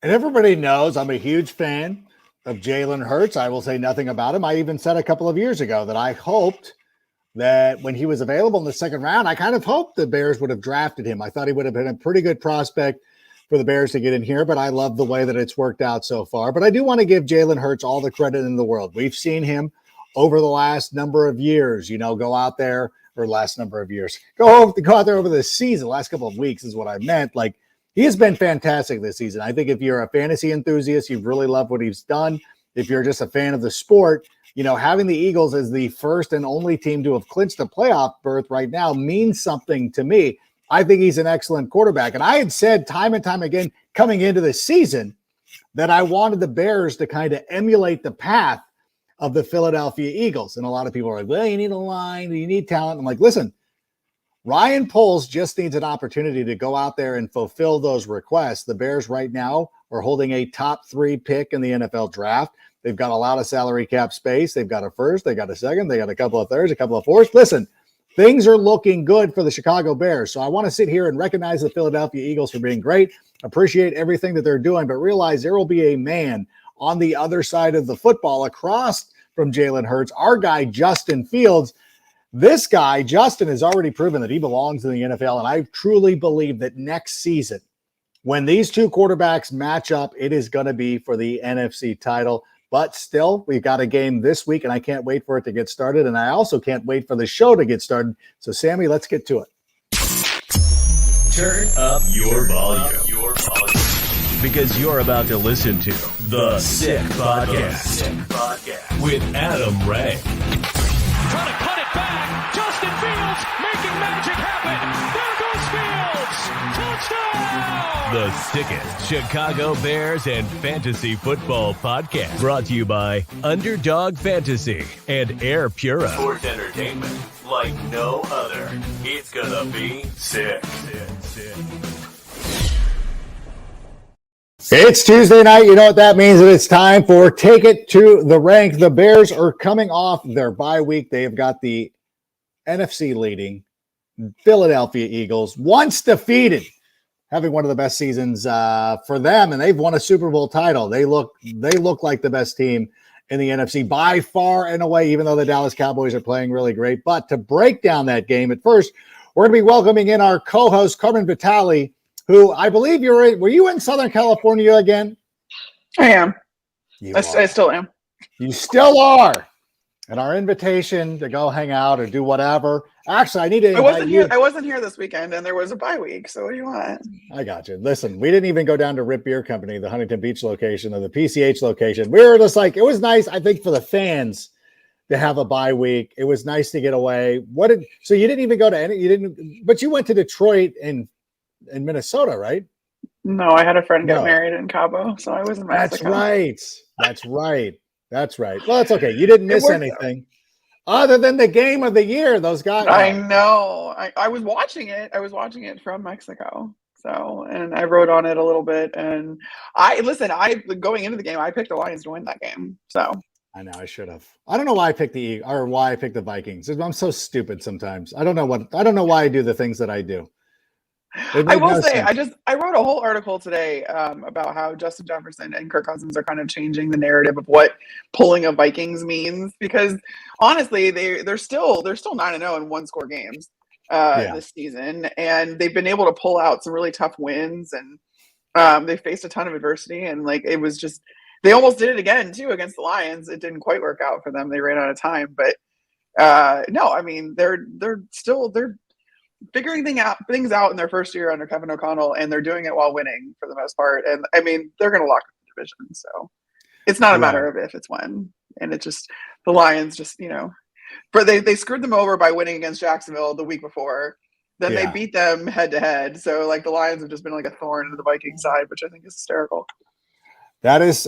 And everybody knows I'm a huge fan of Jalen Hurts. I will say nothing about him. I even said a couple of years ago that I hoped that when he was available in the second round, I kind of hoped the Bears would have drafted him. I thought he would have been a pretty good prospect for the Bears to get in here, but I love the way that it's worked out so far. But I do want to give Jalen Hurts all the credit in the world. We've seen him over the last number of years, go out there, or last number of years, go out there over the season, last couple of weeks is what I meant. Like, he has been fantastic this season. I think if you're a fantasy enthusiast, you've really loved what he's done. If you're just a fan of the sport, having the Eagles as the first and only team to have clinched a playoff berth right now means something to me. I think he's an excellent quarterback. And I had said time and time again coming into the season that I wanted the Bears to kind of emulate the path of the Philadelphia Eagles. And a lot of people are like, well, you need a line, you need talent. I'm like, listen, Ryan Poles just needs an opportunity to go out there and fulfill those requests. The Bears right now are holding a top 3 pick in the NFL draft. They've got a lot of salary cap space. They've got a first, they got a second, they got a couple of thirds, a couple of fourths. Listen, things are looking good for the Chicago Bears. So I want to sit here and recognize the Philadelphia Eagles for being great, appreciate everything that they're doing, but realize there will be a man on the other side of the football across from Jalen Hurts, our guy, Justin Fields. This guy, Justin, has already proven that he belongs in the NFL, and I truly believe that next season, when these two quarterbacks match up, it is going to be for the NFC title. But still, we've got a game this week, and I can't wait for it to get started, and I also can't wait for the show to get started. So, Sammy, let's get to it. Turn up your volume. Because you're about to listen to The Sick Podcast with Adam Ray. Trying to cut it back. Justin Fields making magic happen. There goes Fields. Touchdown. The sickest Chicago Bears and fantasy football podcast. Brought to you by Underdog Fantasy and Air Pura. Sports entertainment like no other. It's gonna be sick. It's Tuesday night. You know what that means? It's time for Take It to the Rank. The Bears are coming off their bye week. They have got the NFC leading Philadelphia Eagles, once defeated, having one of the best seasons for them, and they've won a Super Bowl title. They look like the best team in the NFC by far and away, even though the Dallas Cowboys are playing really great. But to break down that game, at first, we're going to be welcoming in our co-host, Carmen Vitali, who I believe were you in Southern California again? I am. I still am. You still are. And our invitation to go hang out or do whatever. Actually, I need to invite you. I wasn't here this weekend, and there was a bye week. So what do you want? I got you. Listen, we didn't even go down to Rip Beer Company, the Huntington Beach location or the PCH location. We were just like, it was nice, I think, for the fans to have a bye week. It was nice to get away. So you didn't even go to any, but you went to Detroit and in Minnesota, right? No, I had a friend get married in Cabo, so I was in Mexico. That's right. Well, that's okay. You didn't miss anything other than the game of the year. Those guys. I know. I was watching it. I was watching it from Mexico. So, and I wrote on it a little bit. And going into the game, I picked the Lions to win that game. So I know I should have. I don't know why I picked why I picked the Vikings. I'm so stupid sometimes. I don't know why I do the things that I do. I will say, I wrote a whole article today about how Justin Jefferson and Kirk Cousins are kind of changing the narrative of what pulling a Vikings means, because honestly, they're still 9-0 in one-score games this season, and they've been able to pull out some really tough wins, and they faced a ton of adversity, and they almost did it again too against the Lions. It didn't quite work out for them; they ran out of time, but no, I mean they're figuring things out in their first year under Kevin O'Connell, and they're doing it while winning for the most part. And I mean, they're going to lock up the division. So it's not a matter of if, it's when. And it's just the Lions but they screwed them over by winning against Jacksonville the week before. Then they beat them head to head. So the Lions have just been like a thorn in the Viking side, which I think is hysterical. That is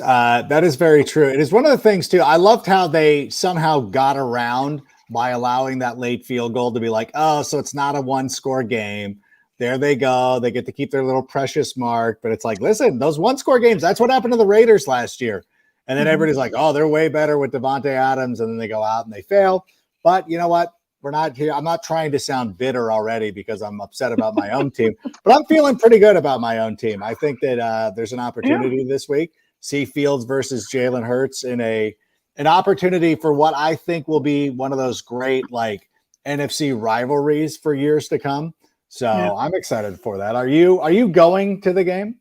very true. It is one of the things too. I loved how they somehow got around by allowing that late field goal to be like, oh, so it's not a one-score game. There they go. They get to keep their little precious mark. But it's like, listen, those one-score games, that's what happened to the Raiders last year. And then everybody's like, oh, they're way better with Devontae Adams. And then they go out and they fail. But you know what? we're not here. I'm not trying to sound bitter already because I'm upset about my own team, but I'm feeling pretty good about my own team. I think that there's an opportunity this week. See Fields versus Jalen Hurts in an opportunity for what I think will be one of those great like NFC rivalries for years to come. So I'm excited for that. Are you going to the game?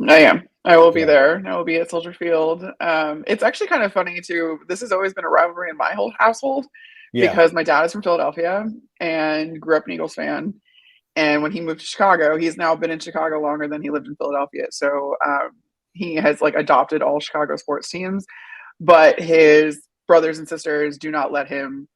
I am. I will be there. I will be at Soldier Field. It's actually kind of funny too. This has always been a rivalry in my whole household because my dad is from Philadelphia and grew up an Eagles fan. And when he moved to Chicago, he's now been in Chicago longer than he lived in Philadelphia. So he has like adopted all Chicago sports teams, but his brothers and sisters do not let him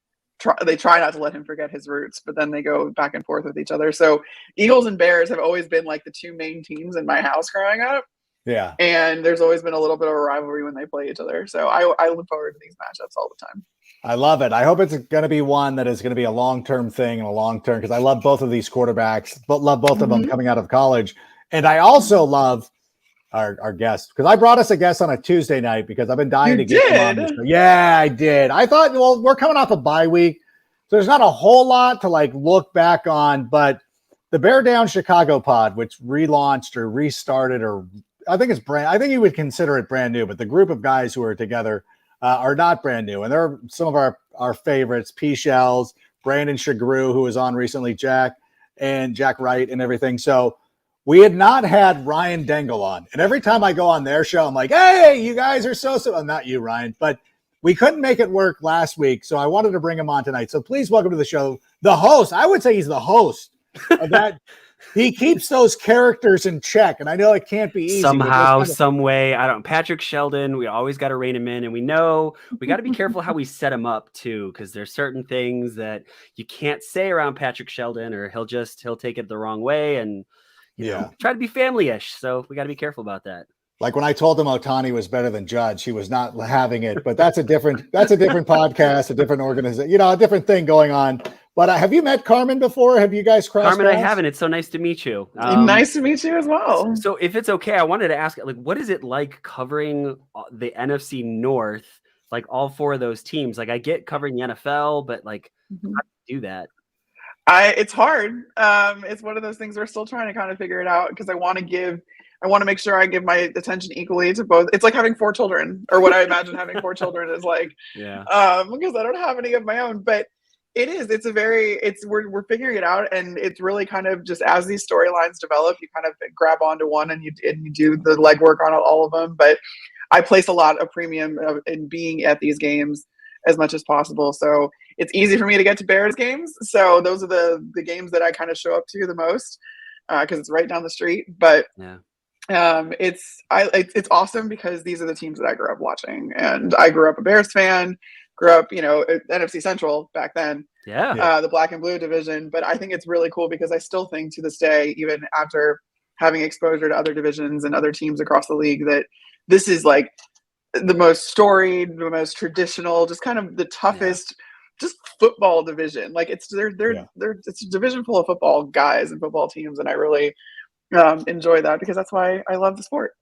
they try not to let him forget his roots, but then they go back and forth with each other. So Eagles and Bears have always been like the two main teams in my house growing up. Yeah. And there's always been a little bit of a rivalry when they play each other. So I look forward to these matchups all the time. I love it. I hope it's going to be one that is going to be a long-term thing and a long-term, because I love both of these quarterbacks, but love both of them coming out of college. And I also love our guest, because I brought us a guest on a Tuesday night because I've been dying to get him on this. Yeah, I did. I thought, well, we're coming off a bye week, so there's not a whole lot to like look back on, but the Bear Down Chicago pod, which relaunched or restarted, or I think you would consider it brand new, but the group of guys who are together are not brand new. And they're some of our favorites, P Shells, Brandon Shagru, who was on recently, Jack Wright and everything. So we had not had Ryan Dengel on. And every time I go on their show, I'm like, hey, you guys are so not you, Ryan, but we couldn't make it work last week. So I wanted to bring him on tonight. So please welcome to the show, the host. I would say he's the host of that. He keeps those characters in check. And I know it can't be easy. Somehow, some way. Patrick Sheldon, we always got to rein him in. And we know we got to be careful how we set him up too, because there's certain things that you can't say around Patrick Sheldon, or he'll take it the wrong way. And you know, try to be family-ish. So we got to be careful about that. Like when I told him Ohtani was better than Judge, he was not having it, but that's a different podcast, a different organization, a different thing going on. But have you met Carmen before? Have you guys crossed Carmen, paths? I haven't. It's so nice to meet you. Nice to meet you as well. So if it's okay, I wanted to ask, like, what is it like covering the NFC North, like all four of those teams? Like I get covering the NFL, but like how do you do that? It's hard. It's one of those things we're still trying to kind of figure it out, because I want to make sure I give my attention equally to both. It's like having 4 children, or what I imagine having 4 children is like, because I don't have any of my own, but we're figuring it out. And it's really kind of just as these storylines develop, you kind of grab onto one and you do the legwork on all of them. But I place a lot of premium in being at these games as much as possible. So it's easy for me to get to Bears games. So those are the games that I kind of show up to the most, because it's right down the street. But it's awesome because these are the teams that I grew up watching, and I grew up a Bears fan, grew up, at NFC Central back then, the black and blue division. But I think it's really cool because I still think to this day, even after having exposure to other divisions and other teams across the league, that this is like the most storied, the most traditional, just kind of the toughest, just football division. Like it's a division full of football guys and football teams, and I really enjoy that because that's why I love the sport.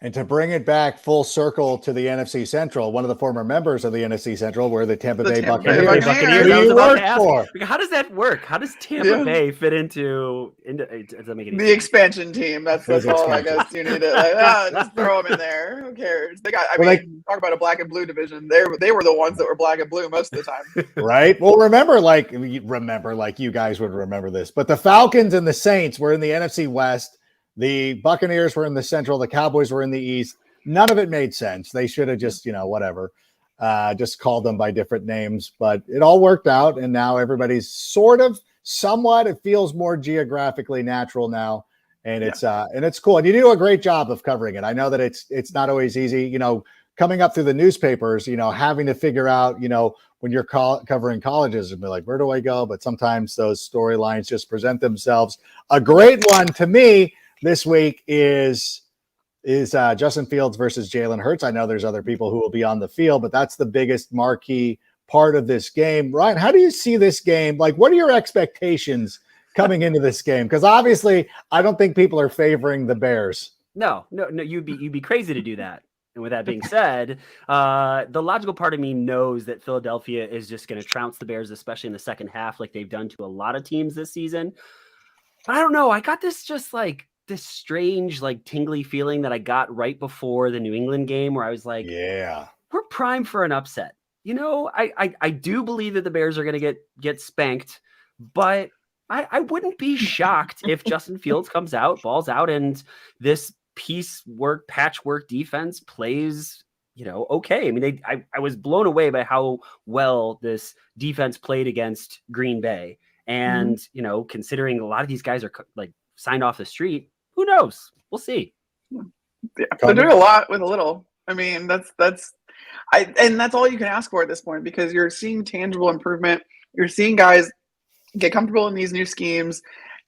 And to bring it back full circle to the NFC Central, one of the former members of the NFC Central were the Tampa Bay Buccaneers. How does that work? How does Tampa Bay fit into does that make any sense? The expansion team? That's all I guess you need to just throw them in there. Who cares? Talk about a black and blue division. They were the ones that were black and blue most of the time. Right. Well, remember like you guys would remember this, but the Falcons and the Saints were in the NFC West. The Buccaneers were in the Central. The Cowboys were in the East. None of it made sense. They should have just, just called them by different names. But it all worked out, and now everybody's somewhat. It feels more geographically natural now, and it's cool. And you do a great job of covering it. I know that it's not always easy. Coming up through the newspapers, having to figure out, when you're covering colleges and be like, where do I go? But sometimes those storylines just present themselves. A great one to me this week is Justin Fields versus Jalen Hurts. I know there's other people who will be on the field, but that's the biggest marquee part of this game. Ryan, how do you see this game? Like, what are your expectations coming into this game? Because obviously, I don't think people are favoring the Bears. No, you'd be crazy to do that. And with that being said, the logical part of me knows that Philadelphia is just going to trounce the Bears, especially in the second half, like they've done to a lot of teams this season. But I don't know. I got this strange, like tingly feeling that I got right before the New England game where I was like, yeah, we're primed for an upset. I do believe that the Bears are going to get spanked, but I wouldn't be shocked if Justin Fields comes out, balls out, and this patchwork defense plays, okay. I mean, I was blown away by how well this defense played against Green Bay. And, considering a lot of these guys are like signed off the street, who knows? We'll see. Yeah, they're doing a lot with a little. I mean, that's all you can ask for at this point, because you're seeing tangible improvement. You're seeing guys get comfortable in these new schemes.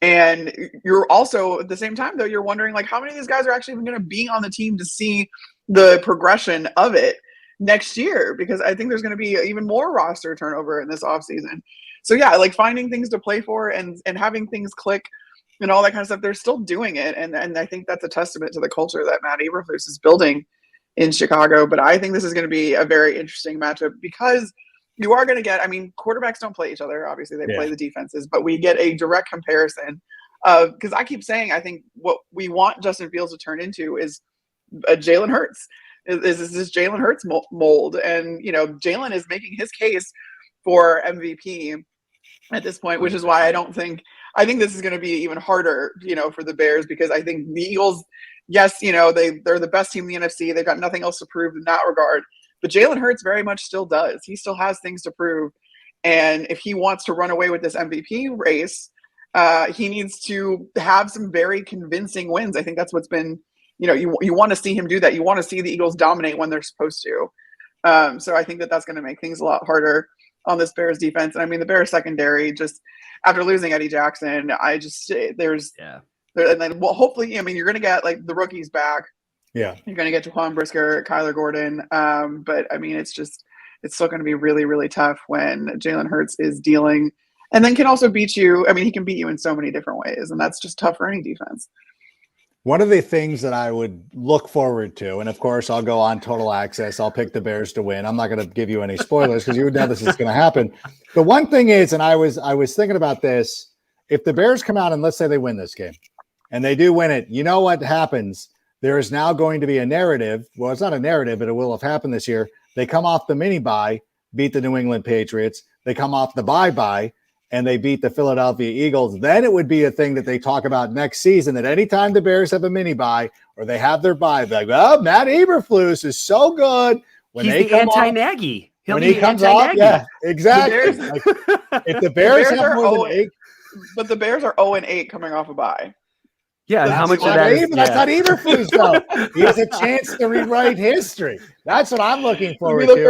And you're also, at the same time, though, you're wondering, like, how many of these guys are actually even going to be on the team to see the progression of it next year? Because I think there's going to be even more roster turnover in this offseason. So, yeah, like finding things to play for and having things click and all that kind of stuff, they're still doing it. And I think that's a testament to the culture that Matt Eberflus is building in Chicago. But I think this is going to be a very interesting matchup, because you are going to get, I mean, quarterbacks don't play each other. Obviously, they play the defenses, but we get a direct comparison of, because I keep saying, I think what we want Justin Fields to turn into is a Jalen Hurts. Is this Jalen Hurts mold? And, Jalen is making his case for MVP at this point, which is why I think this is going to be even harder, for the Bears, because I think the Eagles, yes, they're the best team in the NFC. They've got nothing else to prove in that regard. But Jalen Hurts very much still does. He still has things to prove. And if he wants to run away with this MVP race, he needs to have some very convincing wins. I think that's what's been, you want to see him do that. You want to see the Eagles dominate when they're supposed to. So I think that's going to make things a lot harder on this Bears defense. And I mean, the Bears secondary, just after losing Eddie Jackson, and then hopefully, I mean, you're going to get like the rookies back. Yeah, you're going to get Jaquan Brisker, Kyler Gordon. But I mean, it's still going to be really, really tough when Jalen Hurts is dealing, and then can also beat you. I mean, he can beat you in so many different ways, and that's just tough for any defense. One of the things that I would look forward to, and of course I'll go on Total Access, I'll pick the Bears to win. I'm not going to give you any spoilers because you would know this is going to happen. The one thing is, and I was thinking about this, if the Bears come out and let's say they win this game, and they do win it, you know what happens? There is now going to be a narrative. Well, it's not a narrative, but it will have happened this year. They come off the mini bye, beat the New England Patriots. They come off the bye, and they beat the Philadelphia Eagles. Then it would be a thing that they talk about next season, that anytime the Bears have a mini bye or they have their bye, they're like, oh, Matt Eberflus is so good. He's the anti-Nagy. When he comes off, yeah, exactly. Like, if the Bears have more than 8. But the Bears are 0-8 coming off a bye. Yeah, and how much of that is, that's not Eberflus, though. He has a chance to rewrite history. That's what I'm looking forward to. It would be the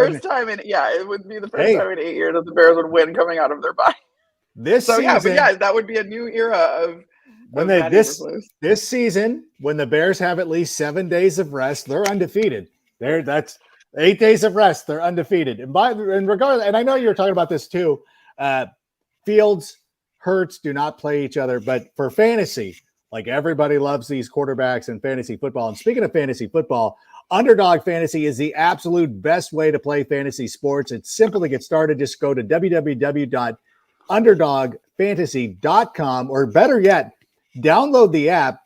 first time in 8 years that the Bears would win coming out of their bye. This season, that would be a new era of when this season, when the Bears have at least 7 days of rest, they're undefeated. That's 8 days of rest, they're undefeated. And regardless, and I know you were talking about this too. Fields, Hurts do not play each other, but for fantasy, like everybody loves these quarterbacks in fantasy football. And speaking of fantasy football, Underdog Fantasy is the absolute best way to play fantasy sports. It's simple to get started. Just go to www.underdogfantasy.com, or better yet, download the app.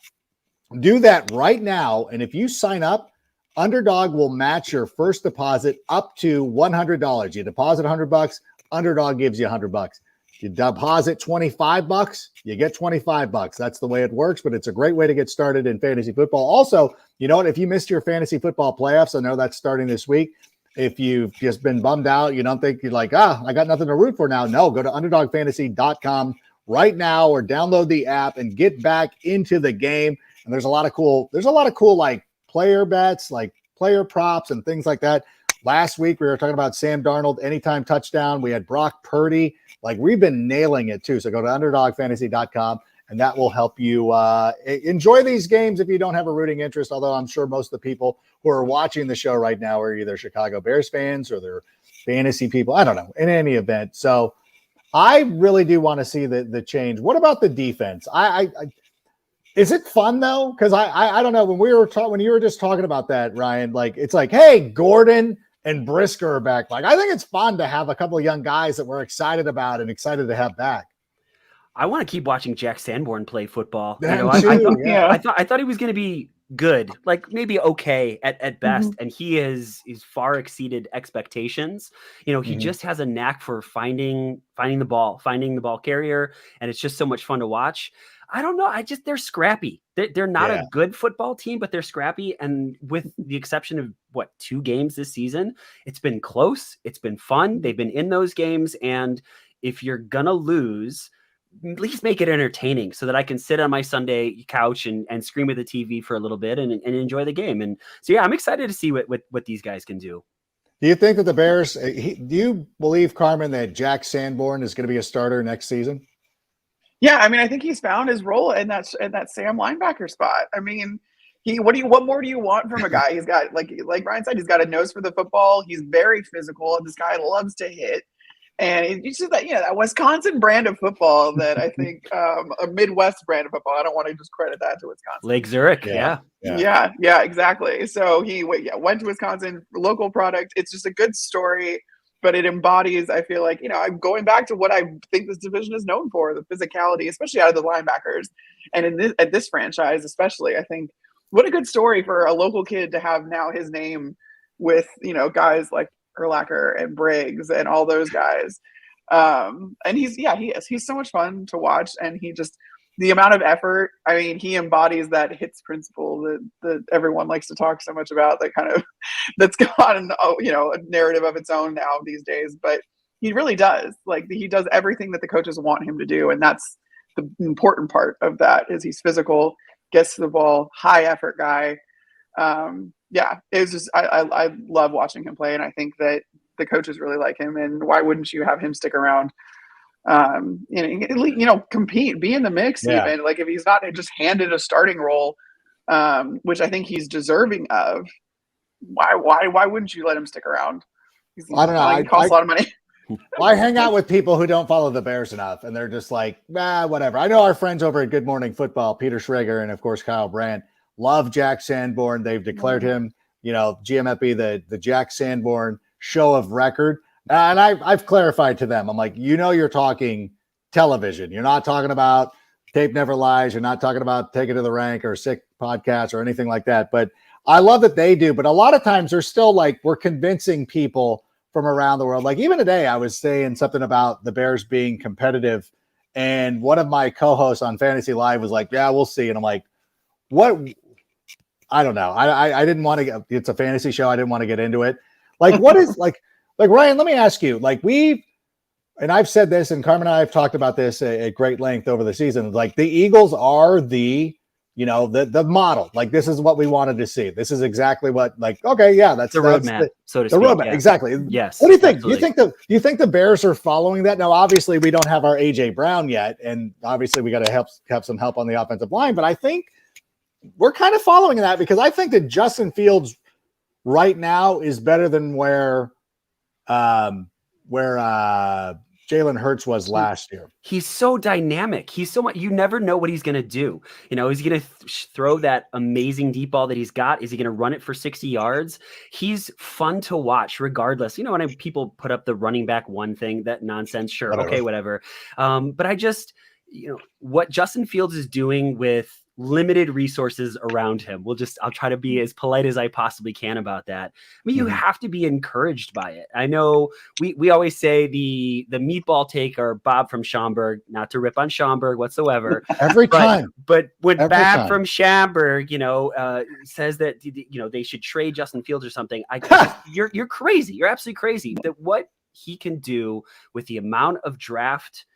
Do that right now. And if you sign up, Underdog will match your first deposit up to $100. You deposit $100, Underdog gives you $100. You deposit $25, you get $25. That's the way it works, but it's a great way to get started in fantasy football. Also, you know what? If you missed your fantasy football playoffs, I know that's starting this week. If you've just been bummed out, you don't think you're like, I got nothing to root for now. No, go to underdogfantasy.com right now or download the app and get back into the game. And there's a lot of cool like player bets, like player props and things like that. Last week, we were talking about Sam Darnold, anytime touchdown. We had Brock Purdy. Like, we've been nailing it, too. So go to underdogfantasy.com, and that will help you enjoy these games if you don't have a rooting interest, although I'm sure most of the people who are watching the show right now are either Chicago Bears fans or they're fantasy people. I don't know, in any event. So I really do want to see the change. What about the defense? Is it fun though? Because I don't know, when you were just talking about that, Ryan, like it's like, hey, Gordon and Brisker are back. Like I think it's fun to have a couple of young guys that we're excited about and excited to have back. I want to keep watching Jack Sanborn play football. I thought he was going to be good, like maybe okay at best, and he's far exceeded expectations. He just has a knack for finding the ball carrier, and it's just so much fun to watch. I don't know. They're scrappy. They're not a good football team, but they're scrappy. And with the exception of 2 games this season, it's been close. It's been fun. They've been in those games. And if you're going to lose, at least make it entertaining so that I can sit on my Sunday couch and scream at the TV for a little bit and enjoy the game. And so, I'm excited to see what these guys can do. Do you think that the Bears, do you believe, Carmen, that Jack Sanborn is going to be a starter next season? Yeah, I mean, I think he's found his role in that Sam linebacker spot. I mean, what more do you want from a guy? He's got, like Ryan said, he's got a nose for the football. He's very physical. This guy loves to hit, and it's just that Wisconsin brand of football that I think a Midwest brand of football. I don't want to just credit that to Wisconsin. Lake Zurich, yeah, exactly. So he went to Wisconsin, local product. It's just a good story. But it embodies, I feel like, I'm going back to what I think this division is known for, the physicality, especially out of the linebackers. And at this franchise, especially, I think what a good story for a local kid to have now his name with, guys like Urlacher and Briggs and all those guys. And he is. He's so much fun to watch. And the amount of effort, I mean, he embodies that hits principle that everyone likes to talk so much about, that's gone, a narrative of its own now these days. But he really does. Like, he does everything that the coaches want him to do. And that's the important part of that, is he's physical, gets to the ball, high effort guy. It was just, I love watching him play. And I think that the coaches really like him. And why wouldn't you have him stick around? Compete, be in the mix. Even like if he's not just handed a starting role, which I think he's deserving of, why wouldn't you let him stick around? I don't know. He costs a lot of money. I hang out with people who don't follow the Bears enough, and they're just like, whatever. I know our friends over at Good Morning Football, Peter Schrager and of course Kyle Brandt, love Jack Sanborn. They've declared him, GMFB the Jack Sanborn show of record. And I've clarified to them. I'm like, you're talking television. You're not talking about Tape Never Lies. You're not talking about Take It to the Rank or Sick Podcasts or anything like that. But I love that they do. But a lot of times they're still like, we're convincing people from around the world. Like even today, I was saying something about the Bears being competitive. And one of my co-hosts on Fantasy Live was like, we'll see. And I'm like, what? I don't know. I didn't want to it's a fantasy show. I didn't want to get into it. Like, what is like Ryan, let me ask you, and I've said this, and Carmen and I have talked about this at great length over the season. Like the Eagles are the model. Like this is what we wanted to see. This is exactly what, that's the roadmap, so to speak. The roadmap, exactly. Yes. What do you think? Do you think the Bears are following that? Now, obviously, we don't have our AJ Brown yet, and obviously, we got to have some help on the offensive line. But I think we're kind of following that because I think that Justin Fields right now is better than where Jalen Hurts was last year. He's so dynamic. He's so much. You never know what he's going to do. Is he going to throw that amazing deep ball that he's got? Is he going to run it for 60 yards? He's fun to watch regardless. When people put up the running back one thing, that nonsense, sure. Whatever. Okay, whatever. But I just, what Justin Fields is doing with limited resources around him. I'll try to be as polite as I possibly can about that. I mean, you have to be encouraged by it. I know we always say the meatball taker, Bob from Schaumburg, not to rip on Schaumburg whatsoever. Every time. But when Bob from Schaumburg, says that, they should trade Justin Fields or something, you're crazy. You're absolutely crazy. That what he can do with the amount of draft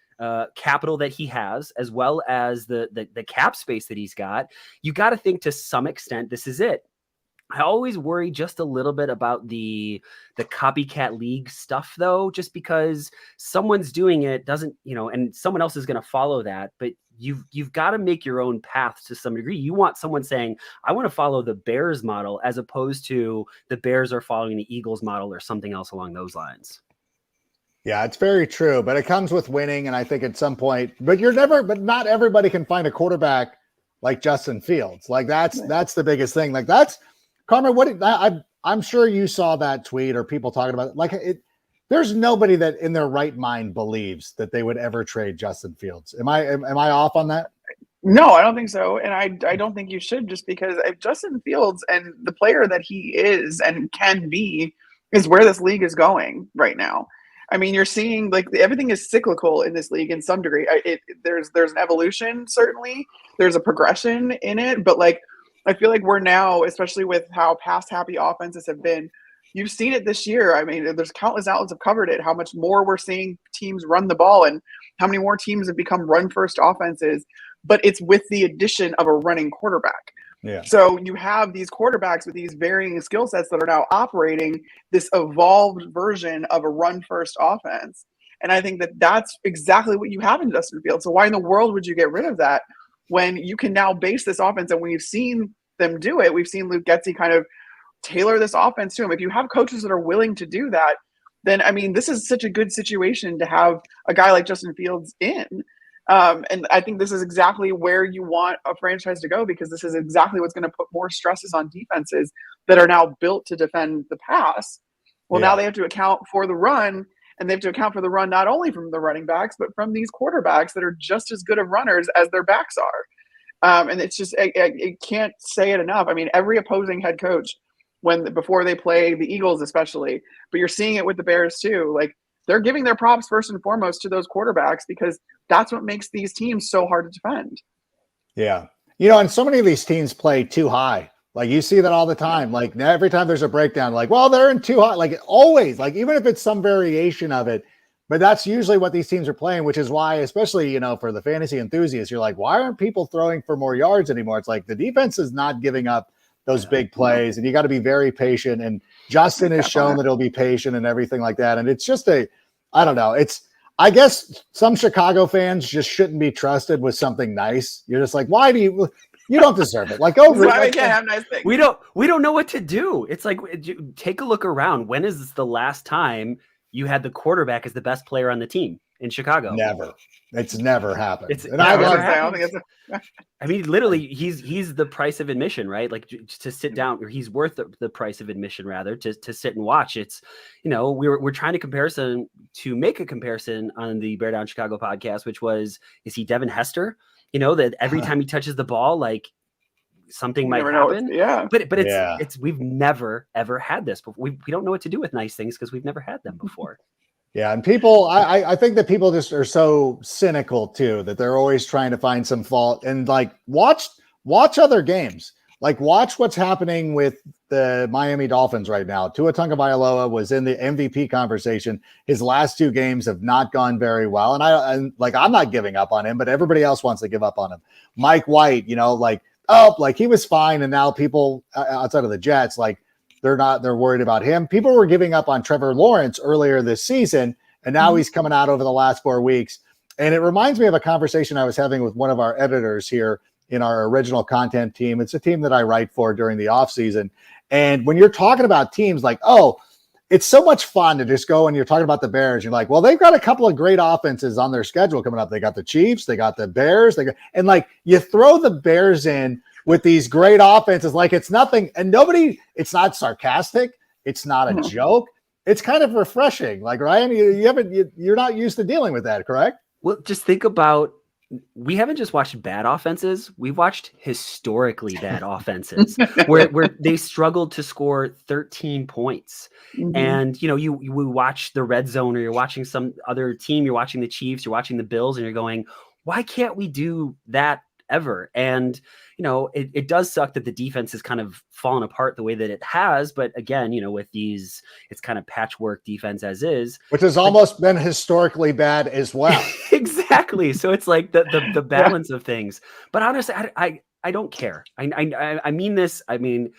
capital that he has, as well as the cap space that he's got, you got to think to some extent this is it. I always worry just a little bit about the copycat league stuff, though, just because someone's doing it doesn't, and someone else is going to follow that. But you've got to make your own path to some degree. You want someone saying, I want to follow the Bears model, as opposed to the Bears are following the Eagles model or something else along those lines. Yeah, it's very true, but it comes with winning. And I think at some point, but not everybody can find a quarterback like Justin Fields. Like that's the biggest thing. Like that's Carmen. I'm sure you saw that tweet or people talking about it. Like there's nobody that in their right mind believes that they would ever trade Justin Fields. Am I off on that? No, I don't think so. And I don't think you should, just because if Justin Fields and the player that he is and can be is where this league is going right now. I mean, you're seeing like everything is cyclical in this league in some degree. There's an evolution, certainly. There's a progression in it. But like, I feel like we're now, especially with how pass happy offenses have been, you've seen it this year. I mean, there's countless outlets have covered it, how much more we're seeing teams run the ball and how many more teams have become run first offenses. But it's with the addition of a running quarterback. Yeah. So you have these quarterbacks with these varying skill sets that are now operating this evolved version of a run-first offense. And I think that that's exactly what you have in Justin Fields. So why in the world would you get rid of that when you can now base this offense? And we've seen them do it. We've seen Luke Getsy kind of tailor this offense to him. If you have coaches that are willing to do that, then, I mean, this is such a good situation to have a guy like Justin Fields in. And I think this is exactly where you want a franchise to go, because this is exactly what's going to put more stresses on defenses that are now built to defend the pass. Well, now they have to account for the run, and they have to account for the run not only from the running backs, but from these quarterbacks that are just as good of runners as their backs are. And it's just, I can't say it enough. I mean, every opposing head coach, before they play the Eagles especially, but you're seeing it with the Bears too, like, they're giving their props first and foremost to those quarterbacks, because that's what makes these teams so hard to defend. Yeah. You know, and so many of these teams play too high. Like you see that all the time. Like every time there's a breakdown, like, well, they're in too high. Like always, like even if it's some variation of it, but that's usually what these teams are playing, which is why, especially, you know, for the fantasy enthusiasts, you're like, why aren't people throwing for more yards anymore? It's like the defense is not giving up those big plays, and you got to be very patient. And Justin has shown that he'll be patient and everything like that. And it's just I don't know. I guess some Chicago fans just shouldn't be trusted with something nice. You're just like, why do you don't deserve it? Like, over. Why we can't have nice things. We don't know what to do. It's like, take a look around. When is this the last time you had the quarterback as the best player on the team in Chicago? Never. It's never happened. I mean, literally, he's the price of admission, right? Like to sit down, or he's worth the price of admission rather to sit and watch. It's, you know, we're trying to make a comparison on the Bear Down Chicago podcast, which was, is he Devin Hester? You know, that every time he touches the ball, like something might happen. But it's we've never ever had this before. We don't know what to do with nice things because we've never had them before. Yeah, and people, I think that people just are so cynical too, that they're always trying to find some fault. And like watch other games. Like watch what's happening with the Miami Dolphins right now. Tua Tagovailoa was in the MVP conversation. His last two games have not gone very well. And I'm not giving up on him, but everybody else wants to give up on him. Mike White, you know, like he was fine. And now people outside of the Jets, like, they're worried about him. People were giving up on Trevor Lawrence earlier this season, and now he's coming out over the last 4 weeks. And it reminds me of a conversation I was having with one of our editors here in our original content team. It's a team that I write for during the off season. And when you're talking about teams, like, oh, it's so much fun to just go and you're talking about the Bears. You're like, well, they've got a couple of great offenses on their schedule coming up. They got the Chiefs, they got the Bears, and like you throw the Bears in with these great offenses, like it's nothing, and it's not sarcastic. It's not a joke. It's kind of refreshing. Like, Ryan, you're not used to dealing with that, correct? Well, just think about, we haven't just watched bad offenses. We've watched historically bad offenses where they struggled to score 13 points. Mm-hmm. And, you know, you watch the red zone, or you're watching some other team, you're watching the Chiefs, you're watching the Bills, and you're going, why can't we do that ever? And, you know, it does suck that the defense has kind of fallen apart the way that it has. But again, you know, with these, it's kind of patchwork defense as is. Which has almost been historically bad as well. Exactly. So it's like the balance of things. But honestly, I don't care. I mean this. I mean,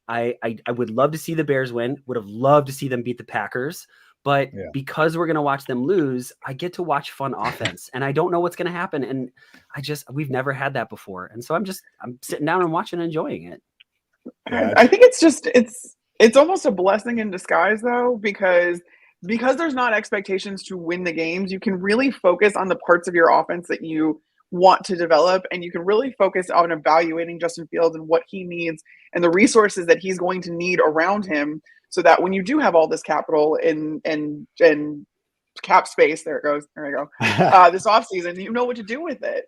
I would love to see the Bears win. Would have loved to see them beat the Packers. But because we're going to watch them lose, I get to watch fun offense, and I don't know what's going to happen. And we've never had that before. And so I'm sitting down and watching and enjoying it. I think it's almost a blessing in disguise though, because there's not expectations to win the games. You can really focus on the parts of your offense that you want to develop, and you can really focus on evaluating Justin Fields and what he needs and the resources that he's going to need around him, so that when you do have all this capital and cap space, there I go, this offseason, you know what to do with it.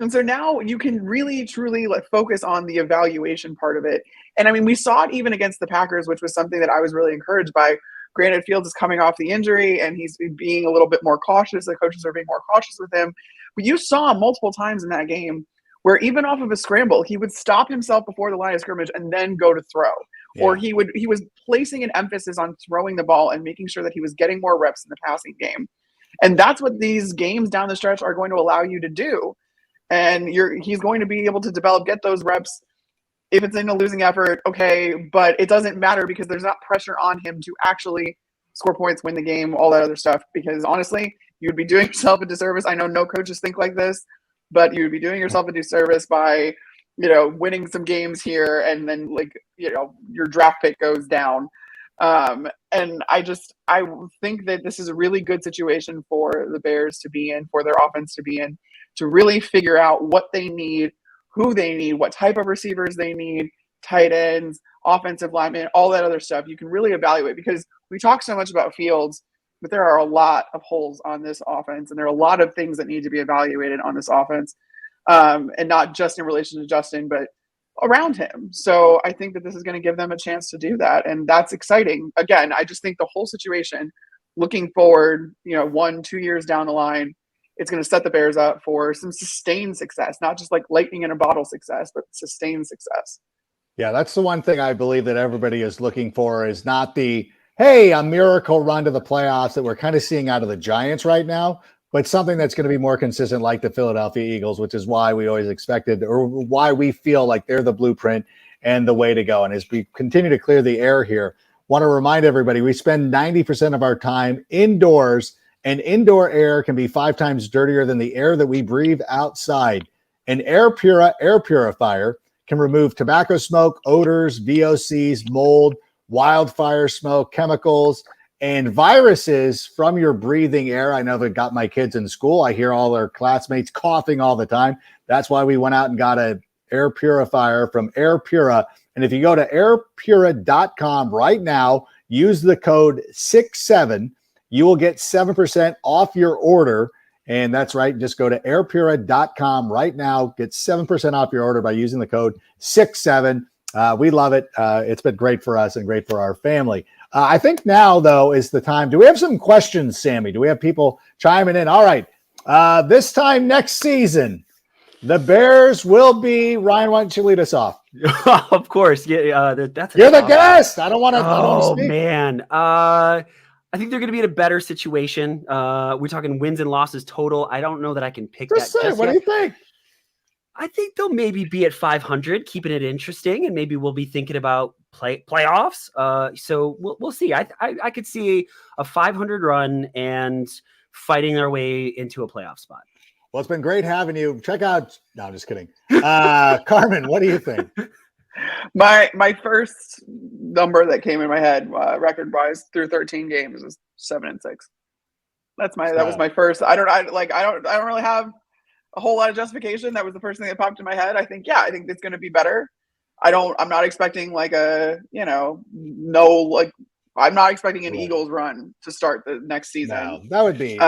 And so now you can really, truly focus on the evaluation part of it. And I mean, we saw it even against the Packers, which was something that I was really encouraged by. Granted, Fields is coming off the injury and he's being a little bit more cautious. The coaches are being more cautious with him. But you saw multiple times in that game where even off of a scramble, he would stop himself before the line of scrimmage and then go to throw. Yeah. Or he was placing an emphasis on throwing the ball and making sure that he was getting more reps in the passing game. And that's what these games down the stretch are going to allow you to do. And he's going to be able to get those reps. If it's in a losing effort, okay, but it doesn't matter because there's not pressure on him to actually score points, win the game, all that other stuff. Because honestly, you would be doing yourself a disservice. I know no coaches think like this, but you would be doing yourself a disservice by, winning some games here and then your draft pick goes down. And I think that this is a really good situation for the Bears to be in, for their offense to be in, to really figure out what they need, who they need, what type of receivers they need, tight ends, offensive linemen, all that other stuff. You can really evaluate, because we talk so much about Fields, but there are a lot of holes on this offense, and there are a lot of things that need to be evaluated on this offense, and not just in relation to Justin, but around him. So I think that this is going to give them a chance to do that, and that's exciting. Again, I just think the whole situation, looking forward, 1-2 years down the line, it's going to set the Bears up for some sustained success, not just like lightning in a bottle success, but sustained success. Yeah, that's the one thing I believe that everybody is looking for, is not the, hey, a miracle run to the playoffs that we're kind of seeing out of the Giants right now, but something that's going to be more consistent like the Philadelphia Eagles, which is why we always expected, or why we feel like they're the blueprint and the way to go. And as we continue to clear the air here, want to remind everybody, we spend 90% of our time indoors, and indoor air can be 5 times dirtier than the air that we breathe outside. An air purifier can remove tobacco smoke, odors, VOCs, mold, wildfire smoke, chemicals, and viruses from your breathing air. I know that got my kids in school. I hear all their classmates coughing all the time. That's why we went out and got an air purifier from Air Pura. And if you go to airpura.com right now, use the code 67, you will get 7% off your order. And that's right. Just go to airpura.com right now. Get 7% off your order by using the code 67. We love it. It's been great for us and great for our family. I think now, though, is the time. Do we have some questions, Sammy? Do we have people chiming in? All right. This time next season, the Bears will be, Ryan, why don't you lead us off? Of course. Yeah, that's You're the guest. I don't want to. Oh, man. I think they're going to be in a better situation. We're talking wins and losses total. I don't know that I can pick just that. Say, what do you think? I think they'll maybe be at 500, keeping it interesting, and maybe we'll be thinking about playoffs. So we'll see. I could see a 500 run and fighting their way into a playoff spot. Well, it's been great having you. Check out. No, I'm just kidding. Carmen, what do you think? My first number that came in my head, record wise, through 13 games, was 7-6. That was my first. I don't really have a whole lot of justification. That was the first thing that popped in my head. I think it's going to be better. I'm not expecting I'm not expecting an Eagles run to start the next season. No, that would be,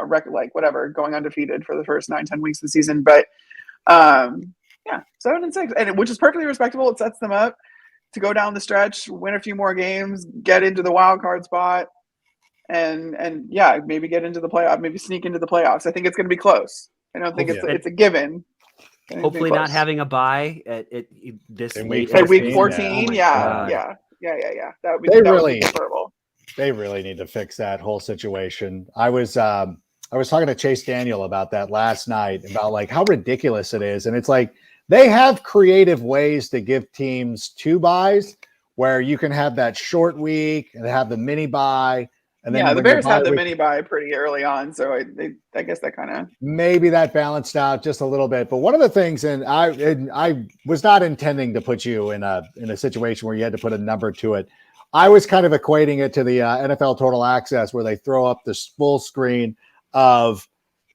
record, whatever, going undefeated for the first 9-10 weeks of the season. But, 7-6, and which is perfectly respectable. It sets them up to go down the stretch, win a few more games, get into the wild card spot, and maybe get into the playoff, maybe sneak into the playoffs. I think it's going to be close. I don't think it's a given. Hopefully not having a bye at this week 14. Yeah. That would be preferable. They really need to fix that whole situation. I was talking to Chase Daniel about that last night, about how ridiculous it is. And it's they have creative ways to give teams 2 buys where you can have that short week and have the mini buy. And then the Bears had the mini buy pretty early on. So I guess that kind of maybe that balanced out just a little bit. But one of the things, and I was not intending to put you in a situation where you had to put a number to it. I was kind of equating it to the NFL Total Access, where they throw up this full screen of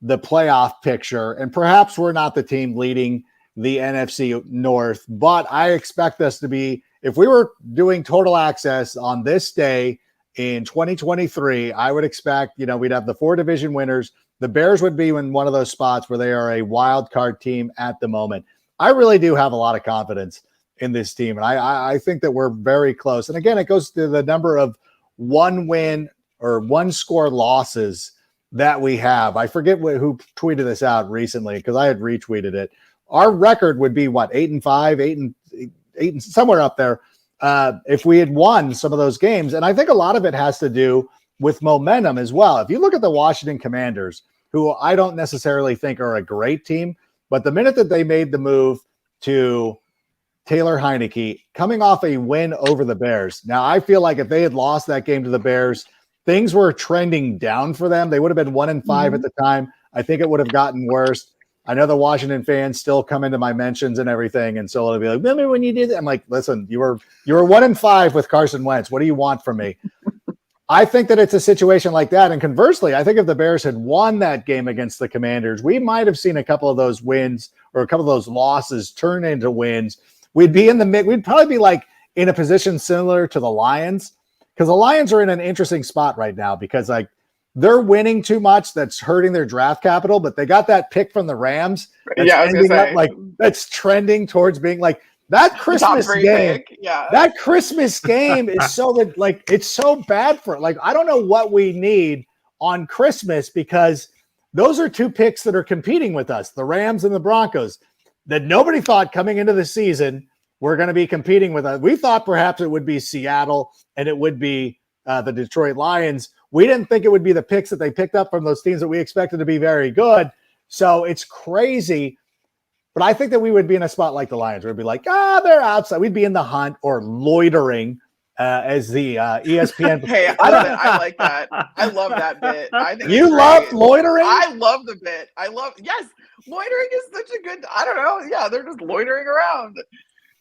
the playoff picture. And perhaps we're not the team leading the NFC North, but I expect us to be, if we were doing total access on this day in 2023, I would expect, we'd have the 4 division winners. The Bears would be in one of those spots where they are a wild card team at the moment. I really do have a lot of confidence in this team. And I think that we're very close. And again, it goes to the number of 1 win or 1 score losses that we have. I forget who tweeted this out recently because I had retweeted it. Our record would be 8-5, 8 somewhere up there. If we had won some of those games. And I think a lot of it has to do with momentum as well. If you look at the Washington Commanders, who I don't necessarily think are a great team, but the minute that they made the move to Taylor Heineke, coming off a win over the Bears. Now, I feel like if they had lost that game to the Bears, things were trending down for them. They would have been 1-5 at the time. I think it would have gotten worse. I know the Washington fans still come into my mentions and everything, and so they'll be like, "Remember when you did that?" I'm like, "Listen, you were 1-5 with Carson Wentz. What do you want from me?" I think that it's a situation like that. And conversely, I think if the Bears had won that game against the Commanders, we might have seen a couple of those wins or a couple of those losses turn into wins. We'd be in the mid. We'd probably be like in a position similar to the Lions, because the Lions are in an interesting spot right now because they're winning too much. That's hurting their draft capital, but they got that pick from the Rams. Yeah, I was gonna say, that's trending towards being like that Christmas game. Yeah, that Christmas game is so that it's so bad for it. I don't know what we need on Christmas because those are 2 picks that are competing with us, the Rams and the Broncos, that nobody thought coming into the season were going to be competing with us. We thought perhaps it would be Seattle and it would be the Detroit Lions. We didn't think it would be the picks that they picked up from those teams that we expected to be very good. So it's crazy. But I think that we would be in a spot like the Lions where we'd be like, they're outside. We'd be in the hunt or loitering as the ESPN. Hey, I like that. I love that bit. I think you love loitering? I love the bit. Yes, loitering is such a good, I don't know. Yeah, they're just loitering around.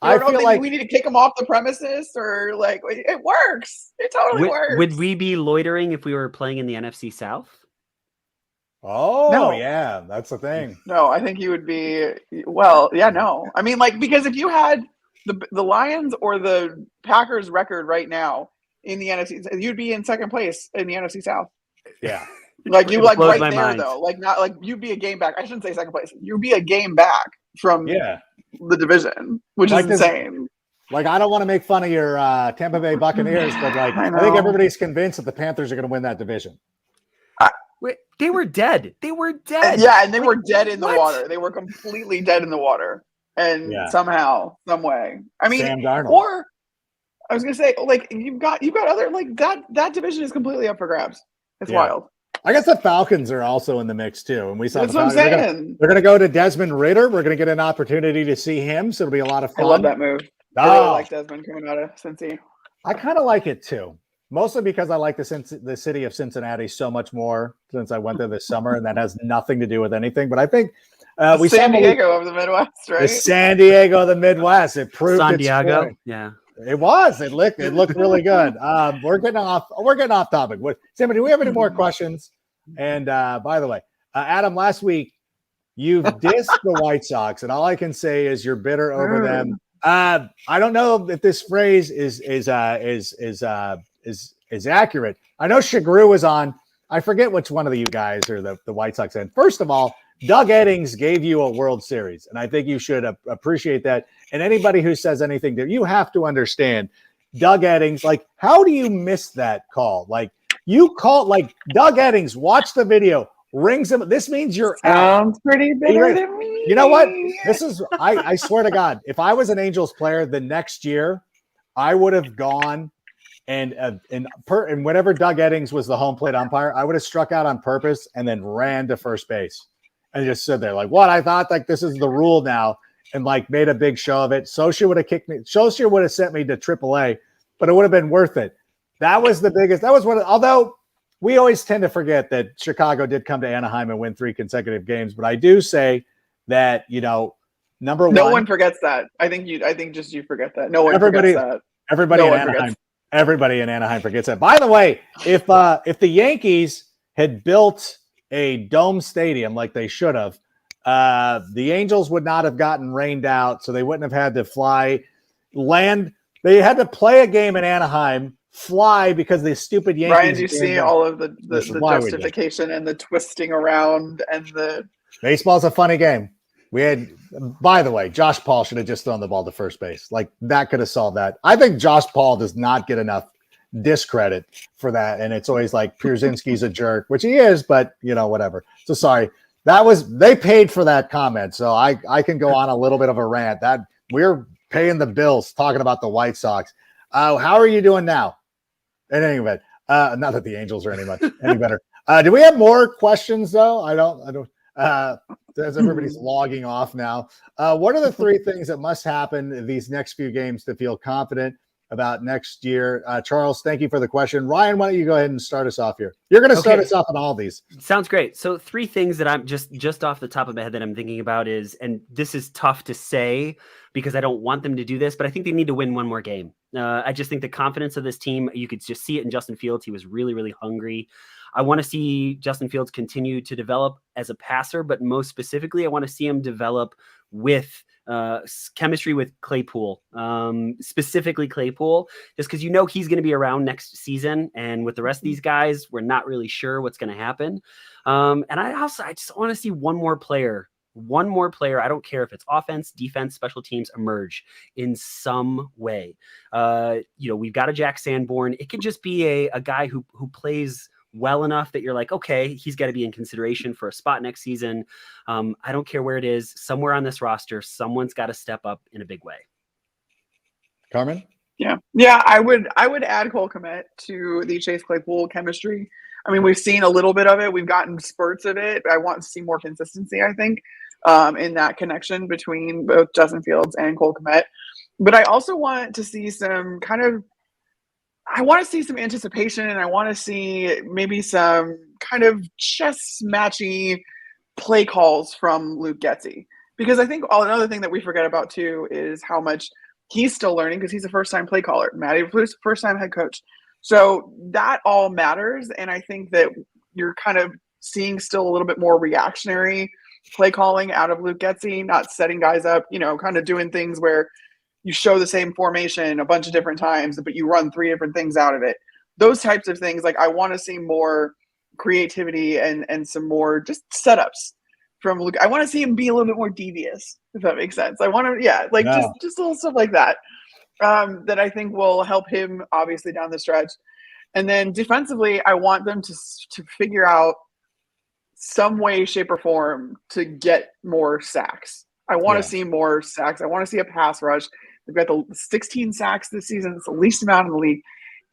I feel like we need to kick them off the premises or it works. It totally works. Would we be loitering if we were playing in the NFC South? Oh, no. Yeah, that's the thing. No, I think you would be, no. I mean, because if you had the Lions or the Packers record right now in the NFC, you'd be in second place in the NFC South. Yeah. Right there, mind. though. Not you'd be a game back. I shouldn't say second place. You'd be a game back from the division, which is insane. I don't want to make fun of your Tampa Bay Buccaneers, but I think everybody's convinced that the Panthers are going to win that division. Wait, they were dead. Yeah, and they were dead in the water. They were completely dead in the water. And somehow, some way. I mean, Sam Darnold. Or I was gonna say, you've got other that division is completely up for grabs. It's wild. I guess the Falcons are also in the mix too. And we saw that's what I'm saying. They're gonna go to Desmond Ridder. We're gonna get an opportunity to see him, so it'll be a lot of fun. I love that move. I really like Desmond coming out of Cincy. I kind of like it too. Mostly because I like the city of Cincinnati so much more since I went there this summer, and that has nothing to do with anything. But I think we San Diego of the Midwest, right? The San Diego of the Midwest. It proved San its Diego. point. Yeah, it was. It looked really good. We're getting off topic. Sammy, do we have any more questions? And by the way, Adam, last week you dissed the White Sox, and all I can say is you're bitter over them. I don't know if this phrase is accurate. I know Shagru was on. I forget which one of you guys or the White Sox end. First of all, Doug Eddings gave you a World Series, and I think you should appreciate that. And anybody who says anything to you have to understand Doug Eddings. How do you miss that call? You call Doug Eddings. Watch the video. Rings him. This means you're out. Sounds pretty bitter to me. You know what? This is. I swear to God, if I was an Angels player the next year, I would have gone. And whenever Doug Eddings was the home plate umpire, I would have struck out on purpose and then ran to first base and just stood there what? I thought this is the rule now and made a big show of it. Socia would have kicked me. Socia would have sent me to AAA, but it would have been worth it. That was the biggest. That was although we always tend to forget that Chicago did come to Anaheim and win 3 consecutive games. But I do say that, number one. No one forgets that. I think just you forget that. No one forgets that. Everybody in Anaheim forgets that. By the way, if the Yankees had built a dome stadium like they should have, the Angels would not have gotten rained out, so they wouldn't have had to land. They had to play a game in Anaheim, fly because the stupid Yankees. Ryan, do you see all of the justification and the twisting around and the baseball's a funny game. By the way, Josh Paul should have just thrown the ball to first base. Like that could have solved that. I think Josh Paul does not get enough discredit for that. And it's always like Pierzynski's a jerk, which he is, but whatever. So sorry. They paid for that comment. So I can go on a little bit of a rant that we're paying the bills talking about the White Sox. How are you doing now? In any event, not that the Angels are any better. Do we have more questions though? I don't. As everybody's logging off now, what are the 3 things that must happen these next few games to feel confident about next year? Charles, thank you for the question. Ryan, why don't you go ahead and start us off here? You're going to start us off on all these. Sounds great. So 3 things that I'm just off the top of my head that I'm thinking about is, and this is tough to say because I don't want them to do this, but I think they need to win one more game. I just think the confidence of this team, you could just see it in Justin Fields. He was really, really hungry. I want to see Justin Fields continue to develop as a passer, but most specifically, I want to see him develop with chemistry with Claypool, specifically Claypool, just because he's going to be around next season. And with the rest of these guys, we're not really sure what's going to happen. And I just want to see one more player. I don't care if it's offense, defense, special teams, emerge in some way. We've got a Jack Sanborn. It could just be a guy who plays well enough that you're like, okay, he's got to be in consideration for a spot next season. I don't care where it is. Somewhere on this roster, someone's got to step up in a big way. Carmen? Yeah. I would add Cole Kmet to the Chase Claypool chemistry. I mean, we've seen a little bit of it. We've gotten spurts of it. I want to see more consistency, I think, in that connection between both Justin Fields and Cole Kmet. But I also want to see some anticipation, and I want to see maybe some kind of chess matchy play calls from Luke Getsy. Because I think another thing that we forget about too is how much he's still learning, because he's a first-time play caller. Matty Blue's first-time head coach. So that all matters, and I think that you're kind of seeing still a little bit more reactionary play calling out of Luke Getsy, not setting guys up, kind of doing things where you show the same formation a bunch of different times, but you run 3 different things out of it. Those types of things, like I want to see more creativity and some more just setups from Luke. I want to see him be a little bit more devious, if that makes sense. I want to, just little stuff like that, that I think will help him obviously down the stretch. And then defensively, I want them to figure out some way, shape, or form to get more sacks. I want to see more sacks. I want to see a pass rush. They've got the 16 sacks this season. It's the least amount in the league.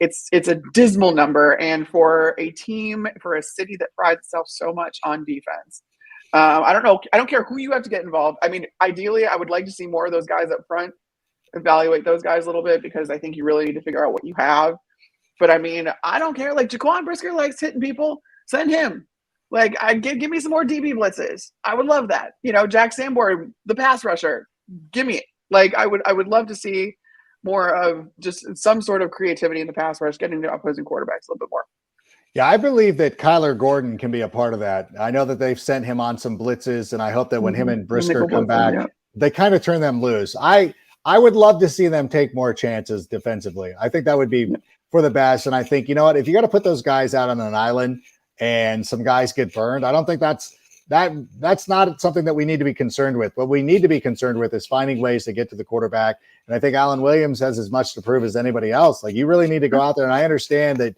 It's a dismal number. And for a team, for a city that prides itself so much on defense, I don't know. I don't care who you have to get involved. I mean, ideally, I would like to see more of those guys up front, evaluate those guys a little bit, because I think you really need to figure out what you have. But I mean, I don't care. Like Jaquan Brisker likes hitting people. Send him. Like, give me some more DB blitzes. I would love that. Jack Sanborn, the pass rusher, give me it. Like, I would love to see more of just some sort of creativity in the pass rush, getting to opposing quarterbacks a little bit more. Yeah, I believe that Kyler Gordon can be a part of that. I know that they've sent him on some blitzes, and I hope that when him and Brisker come back, they kind of turn them loose. I would love to see them take more chances defensively. I think that would be for the best. And I think, you know what, if you got to put those guys out on an island and some guys get burned, I don't think that's not something that we need to be concerned with. What we need to be concerned with is finding ways to get to the quarterback. And I think Alan Williams has as much to prove as anybody else. Like, you really need to go out there. And I understand that,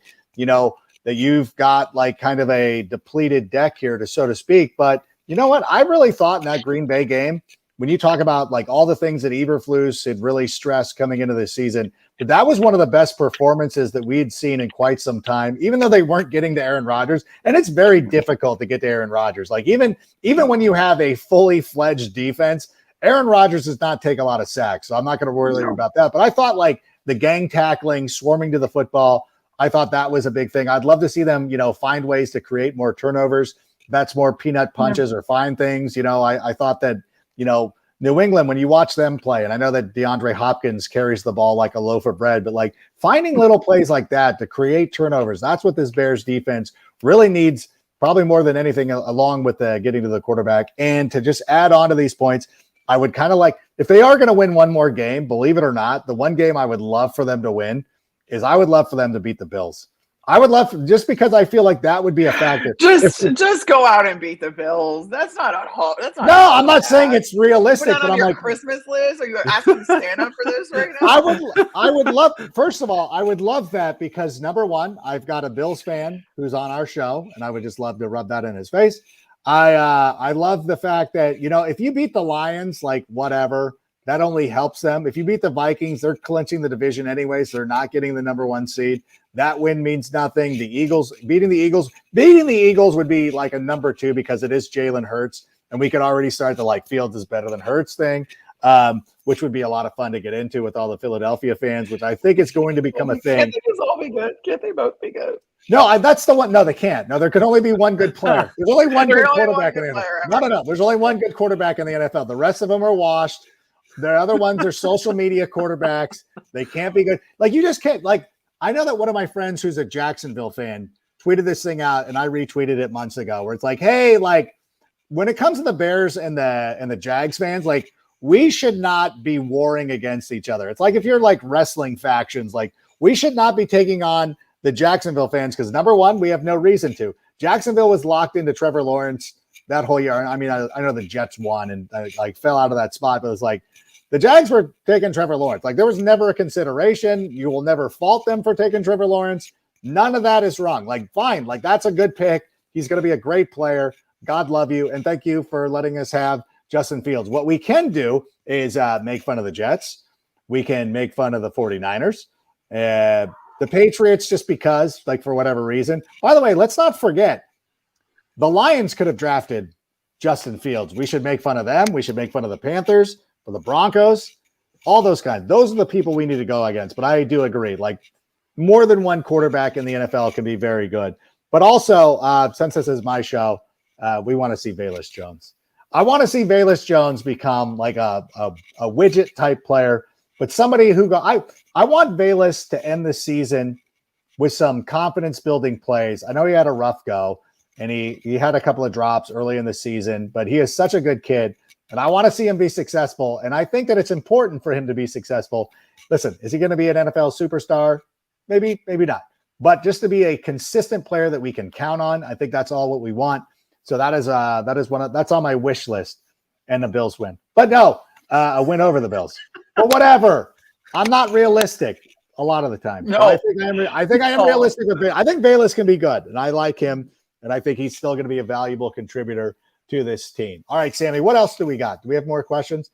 that you've got like kind of a depleted deck here, so to speak. But you know what? I really thought in that Green Bay game, when you talk about like all the things that Eberflus had really stressed coming into this season, that was one of the best performances that we had seen in quite some time, even though they weren't getting to Aaron Rodgers. And it's very difficult to get to Aaron Rodgers. Like, even when you have a fully fledged defense, Aaron Rodgers does not take a lot of sacks. So I'm not going to worry about that. But I thought like the gang tackling, swarming to the football, I thought that was a big thing. I'd love to see them, find ways to create more turnovers. That's more peanut punches or find things. I thought that, New England, when you watch them play, and I know that DeAndre Hopkins carries the ball like a loaf of bread, but like finding little plays like that to create turnovers, that's what this Bears defense really needs probably more than anything, along with getting to the quarterback. And to just add on to these points, I would kind of like, if they are going to win one more game, believe it or not, the one game I would love for them to win is I would love for them to beat the Bills. I would love to, just because I feel like that would be a factor. Just go out and beat the Bills. That's not on hold. That's not. No, I'm not saying it's realistic. Put it but on I'm your like, Christmas list. Are you asking to stand up for this right now? I would love. First of all, I would love that because number one, I've got a Bills fan who's on our show, and I would just love to rub that in his face. I love the fact that if you beat the Lions, like whatever, that only helps them. If you beat the Vikings, they're clinching the division anyways. They're not getting the number one seed. That win means nothing. Beating the Eagles would be like a number two because it is Jalen Hurts, and we could already start the like Fields is better than Hurts thing, which would be a lot of fun to get into with all the Philadelphia fans, which I think is going to become a thing. Can't they just all be good? Can't they both be good? No, that's the one. No, they can't. No, there can only be one good player. There's only one good quarterback in the NFL. No. There's only one good quarterback in the NFL. The rest of them are washed. The other ones are social media quarterbacks. They can't be good. Like you just can't. Like I know that one of my friends who's a Jacksonville fan tweeted this thing out, and I retweeted it months ago, where it's like, hey, like when it comes to the Bears and the Jags fans, like we should not be warring against each other. It's like if you're like wrestling factions, like we should not be taking on the Jacksonville fans because number one, we have no reason to. Jacksonville was locked into Trevor Lawrence that whole year. I mean, I know the Jets won and like fell out of that spot, but it was like the Jags were taking Trevor Lawrence. Like there was never a consideration. You will never fault them for taking Trevor Lawrence. None of that is wrong. Like fine, like that's a good pick. He's going to be a great player. God love you. And thank you for letting us have Justin Fields. What we can do is make fun of the Jets. We can make fun of the 49ers. The Patriots, just because, like for whatever reason. By the way, let's not forget, the Lions could have drafted Justin Fields. We should make fun of them. We should make fun of the Panthers, for the Broncos, all those guys. Those are the people we need to go against. But I do agree, like more than one quarterback in the NFL can be very good. But also, since this is my show, we want to see Velus Jones. I want to see Velus Jones become like a widget type player, but somebody who I want Velus to end the season with some confidence building plays. I know he had a rough go and he had a couple of drops early in the season, but he is such a good kid and I want to see him be successful. And I think that it's important for him to be successful. Listen, is he going to be an NFL superstar? Maybe, maybe not, but just to be a consistent player that we can count on. I think that's all what we want. So that's on my wish list and the Bills win, but no, a win over the Bills, but whatever. I'm not realistic a lot of the time. No, I think I am realistic with Velus. I think Velus can be good, and I like him, and I think he's still going to be a valuable contributor to this team. All right, Sammy, what else do we got? Do we have more questions?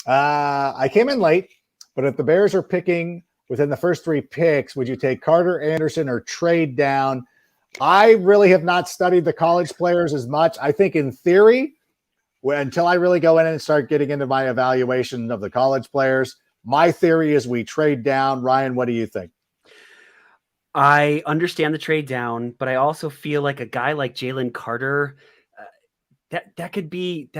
I came in late, but if the Bears are picking within the first three picks, would you take Carter Anderson or trade down? I really have not studied the college players as much. I think in theory, until I really go in and start getting into my evaluation of the college players, my theory is we trade down. Ryan, what do you think? I understand the trade down, but I also feel like a guy like Jalen Carter, that could be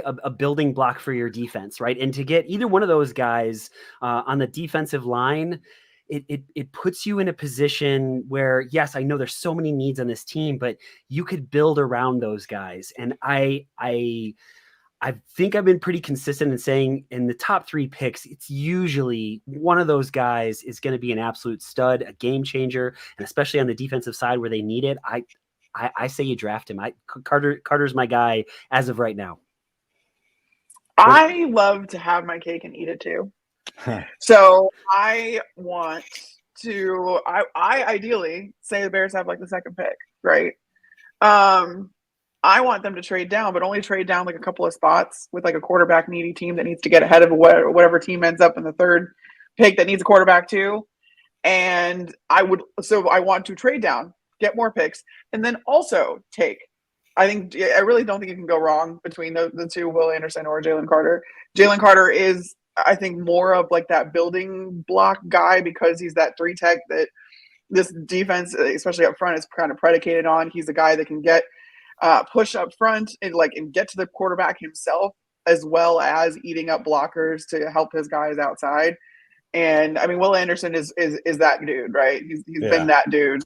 a building block for your defense, right? And to get either one of those guys on the defensive line, it puts you in a position where, yes, I know there's so many needs on this team, but you could build around those guys. And I think I've been pretty consistent in saying in the top three picks, it's usually one of those guys is going to be an absolute stud, a game changer, and especially on the defensive side where they need it. I say you draft him. Carter's my guy as of right now. I love to have my cake and eat it too. So I want to. I ideally say the Bears have like the second pick, right? I want them to trade down, but only trade down like a couple of spots with like a quarterback needy team that needs to get ahead of whatever team ends up in the third pick that needs a quarterback too. And I want to trade down, get more picks, and then also take. I really don't think you can go wrong between the two, Will Anderson or Jalen Carter. Jalen Carter is, I think, more of like that building block guy because he's that 3 tech that this defense, especially up front, is kind of predicated on. He's the guy that can get push up front and get to the quarterback himself, as well as eating up blockers to help his guys outside. And I mean, Will Anderson is that dude, right? He's been that dude.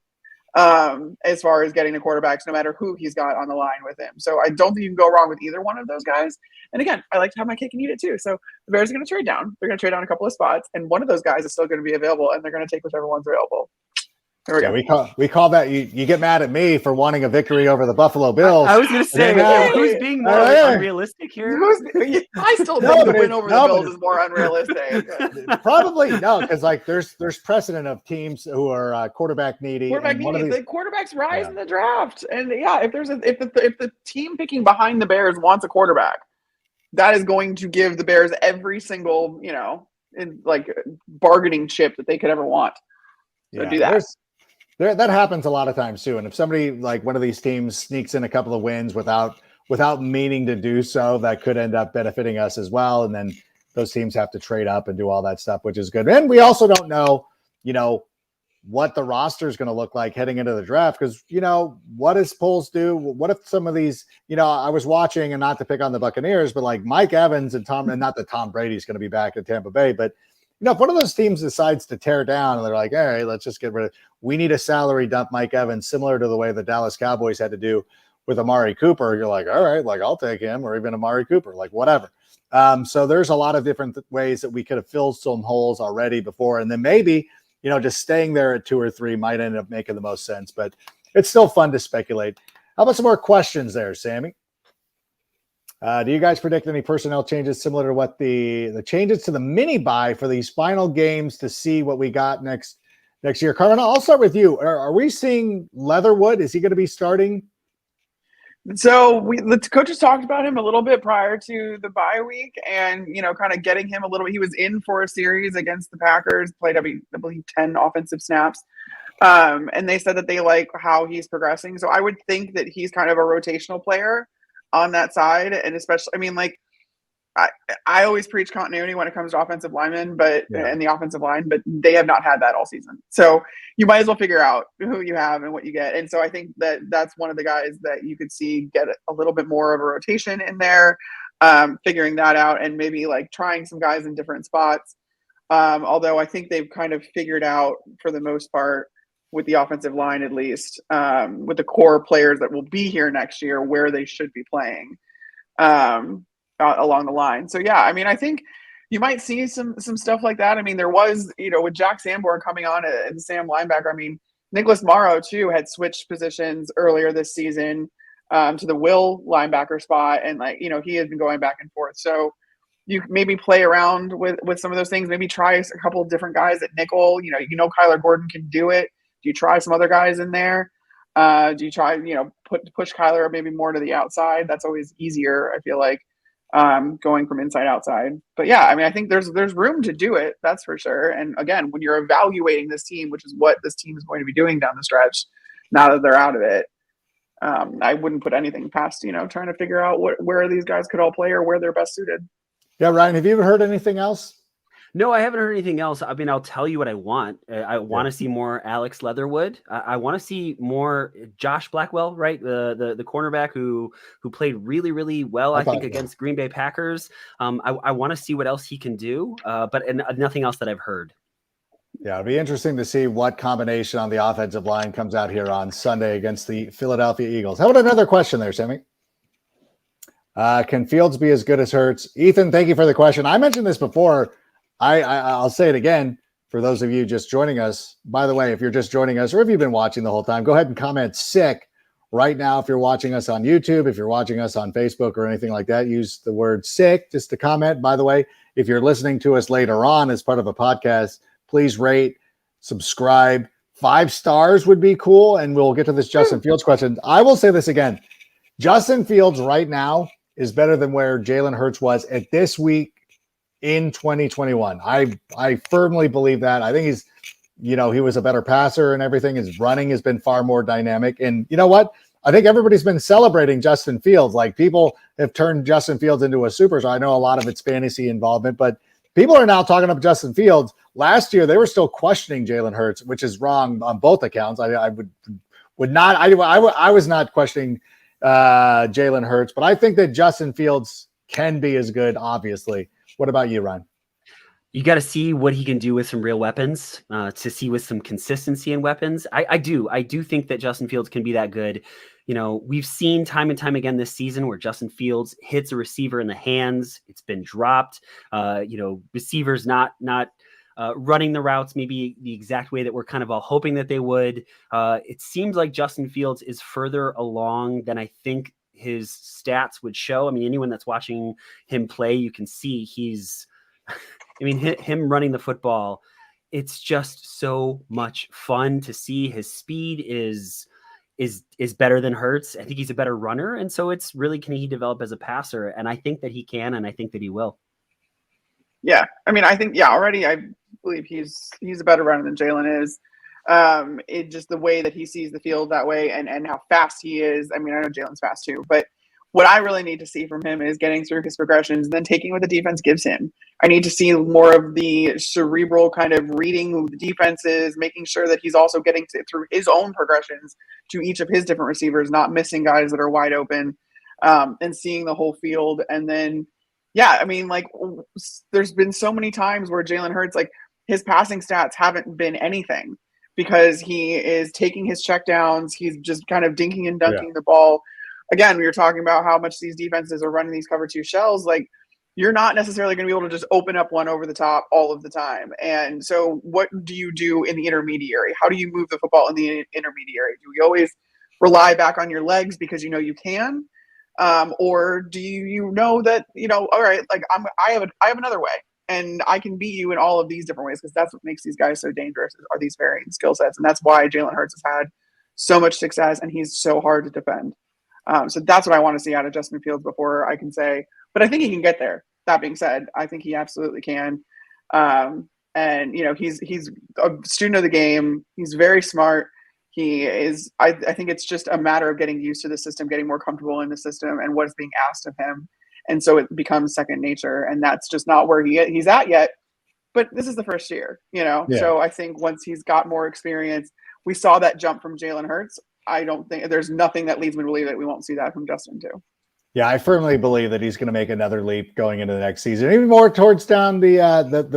as far as getting the quarterbacks, no matter who he's got on the line with him. So I don't think you can go wrong with either one of those guys. And again, I like to have my cake and eat it too. So the Bears are going to trade down. They're going to trade down a couple of spots, and one of those guys is still going to be available, and they're going to take whichever one's available. There we go. We call that you get mad at me for wanting a victory over the Buffalo Bills. I was going to say, who's being more unrealistic here? I still think the win over the Bills is more unrealistic. Probably no, because like there's precedent of teams who are quarterback needy. The quarterbacks rise in the draft, and if the team picking behind the Bears wants a quarterback, that is going to give the Bears every single bargaining chip that they could ever want. So do that. That happens a lot of times too. And if somebody like one of these teams sneaks in a couple of wins without meaning to do so, that could end up benefiting us as well. And then those teams have to trade up and do all that stuff, which is good. And we also don't know, what the roster is going to look like heading into the draft. Because, what does polls do? What if some of these, I was watching, and not to pick on the Buccaneers, but like Mike Evans and not that Tom Brady's going to be back at Tampa Bay, but if one of those teams decides to tear down and they're like, all right, let's just get rid of, we need a salary dump Mike Evans, similar to the way the Dallas Cowboys had to do with Amari Cooper. You're like, all right, like I'll take him, or even Amari Cooper, like whatever. So there's a lot of different ways that we could have filled some holes already before. And then maybe, just staying there at 2 or 3 might end up making the most sense, but it's still fun to speculate. How about some more questions there, Sammy? Do you guys predict any personnel changes similar to what the changes to the mini buy for these final games to see what we got next year? Carmen, I'll start with you. Are we seeing Leatherwood? Is he going to be starting? So the coaches talked about him a little bit prior to the bye week, and kind of getting him a little bit. He was in for a series against the Packers, played I believe 10 offensive snaps, and they said that they like how he's progressing. So I would think that he's kind of a rotational player on that side. And especially, I always preach continuity when it comes to offensive linemen, and the offensive line, but they have not had that all season. So you might as well figure out who you have and what you get. And so I think that that's one of the guys that you could see get a little bit more of a rotation in there, figuring that out, and maybe like trying some guys in different spots. Although I think they've kind of figured out for the most part, with the offensive line, at least, with the core players that will be here next year, where they should be playing along the line. So, I think you might see some stuff like that. There was, with Jack Sanborn coming on as the Sam linebacker, Nicholas Morrow, too, had switched positions earlier this season to the Will linebacker spot. And, he has been going back and forth. So you maybe play around with some of those things, maybe try a couple of different guys at nickel. Kyler Gordon can do it. Do you try some other guys in there? Do you try, push Kyler maybe more to the outside? That's always easier, I feel like, going from inside outside. But I think there's room to do it. That's for sure. And again, when you're evaluating this team, which is what this team is going to be doing down the stretch, now that they're out of it, I wouldn't put anything past, trying to figure out where these guys could all play or where they're best suited. Yeah, Ryan, have you ever heard anything else? No, I haven't heard anything else. I'll tell you what I want. I want to see more Alex Leatherwood. I want to see more Josh Blackwell, right? The cornerback who played really, really well, I think, against Green Bay Packers. I want to see what else he can do, but nothing else that I've heard. Yeah, it'll be interesting to see what combination on the offensive line comes out here on Sunday against the Philadelphia Eagles. How about another question there, Sammy? Can Fields be as good as Hurts? Ethan, thank you for the question. I mentioned this before. I'll say it again for those of you just joining us. By the way, if you're just joining us or if you've been watching the whole time, go ahead and comment sick right now. If you're watching us on YouTube, if you're watching us on Facebook or anything like that, use the word sick just to comment. By the way, if you're listening to us later on as part of a podcast, please rate, subscribe. 5 stars would be cool. And we'll get to this Justin Fields question. I will say this again. Justin Fields right now is better than where Jalen Hurts was at this week in 2021. I firmly believe that. I think he's, he was a better passer and everything. His running has been far more dynamic. And you know what? I think everybody's been celebrating Justin Fields. Like, people have turned Justin Fields into a superstar. I know a lot of it's fantasy involvement, but people are now talking about Justin Fields. Last year, they were still questioning Jalen Hurts, which is wrong on both accounts. I was not questioning Jalen Hurts, but I think that Justin Fields can be as good, obviously. What about you, Ryan? You got to see what he can do with some real weapons, to see with some consistency in weapons. I do think that Justin Fields can be that good. You know, we've seen time and time again this season where Justin Fields hits a receiver in the hands. It's been dropped. You know, receivers not running the routes maybe the exact way that we're kind of all hoping that they would. It seems like Justin Fields is further along than I think his stats would show. I mean, anyone that's watching him play, you can see he's I mean, him running the football, it's just so much fun to see. His speed is better than Hurts. I think he's a better runner. And so it's really, can he develop as a passer? And I think that he can, and I think that he will. Yeah. I mean, I think, already I believe he's a better runner than Jalen is. It just the way that he sees the field that way and how fast he is. I mean, I know Jalen's fast too, but what I really need to see from him is getting through his progressions and then taking what the defense gives him. I need to see more of the cerebral kind of reading the defenses, making sure that he's also getting through his own progressions to each of his different receivers, not missing guys that are wide open, and seeing the whole field. And then, I mean, like, there's been so many times where Jalen Hurts, like, his passing stats haven't been anything because he is taking his checkdowns. He's just kind of dinking and dunking the ball. Again, we were talking about how much these defenses are running these cover two shells. Like, you're not necessarily going to be able to just open up one over the top all of the time. And so what do you do in the intermediary? How do you move the football in the intermediary? Do we always rely back on your legs because you know you can? Or do you know that, all right, like I have another way and I can beat you in all of these different ways, because that's what makes these guys so dangerous, are these varying skill sets. And that's why Jalen Hurts has had so much success and he's so hard to defend. So that's what I want to see out of Justin Fields before I can say, but I think he can get there. That being said, I think he absolutely can. And he's a student of the game. He's very smart. He is, I think it's just a matter of getting used to the system, getting more comfortable in the system and what is being asked of him. And so it becomes second nature, and that's just not where he's at yet. But this is the first year, So I think once he's got more experience, we saw that jump from Jalen Hurts. I don't think there's nothing that leads me to believe that we won't see that from Justin too. Yeah, I firmly believe that he's going to make another leap going into the next season, even more towards down the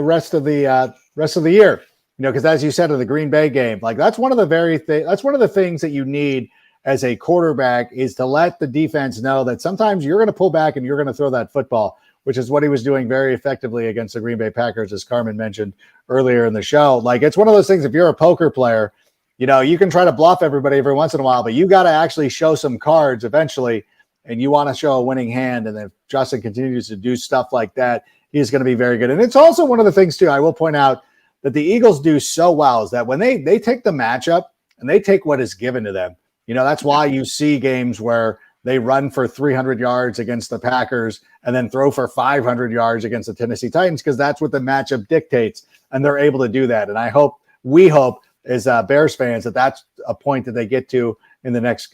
rest of the year. Because as you said in the Green Bay game, like that's one of the things that you need as a quarterback, is to let the defense know that sometimes you're going to pull back and you're going to throw that football, which is what he was doing very effectively against the Green Bay Packers, as Carmen mentioned earlier in the show. Like, it's one of those things, if you're a poker player, you can try to bluff everybody every once in a while, but you got to actually show some cards eventually, and you want to show a winning hand. And if Justin continues to do stuff like that, he's going to be very good. And it's also one of the things, too, I will point out that the Eagles do so well, is that when they take the matchup and they take what is given to them, that's why you see games where they run for 300 yards against the Packers and then throw for 500 yards against the Tennessee Titans, because that's what the matchup dictates, and they're able to do that. And we hope as Bears fans that that's a point that they get to in the next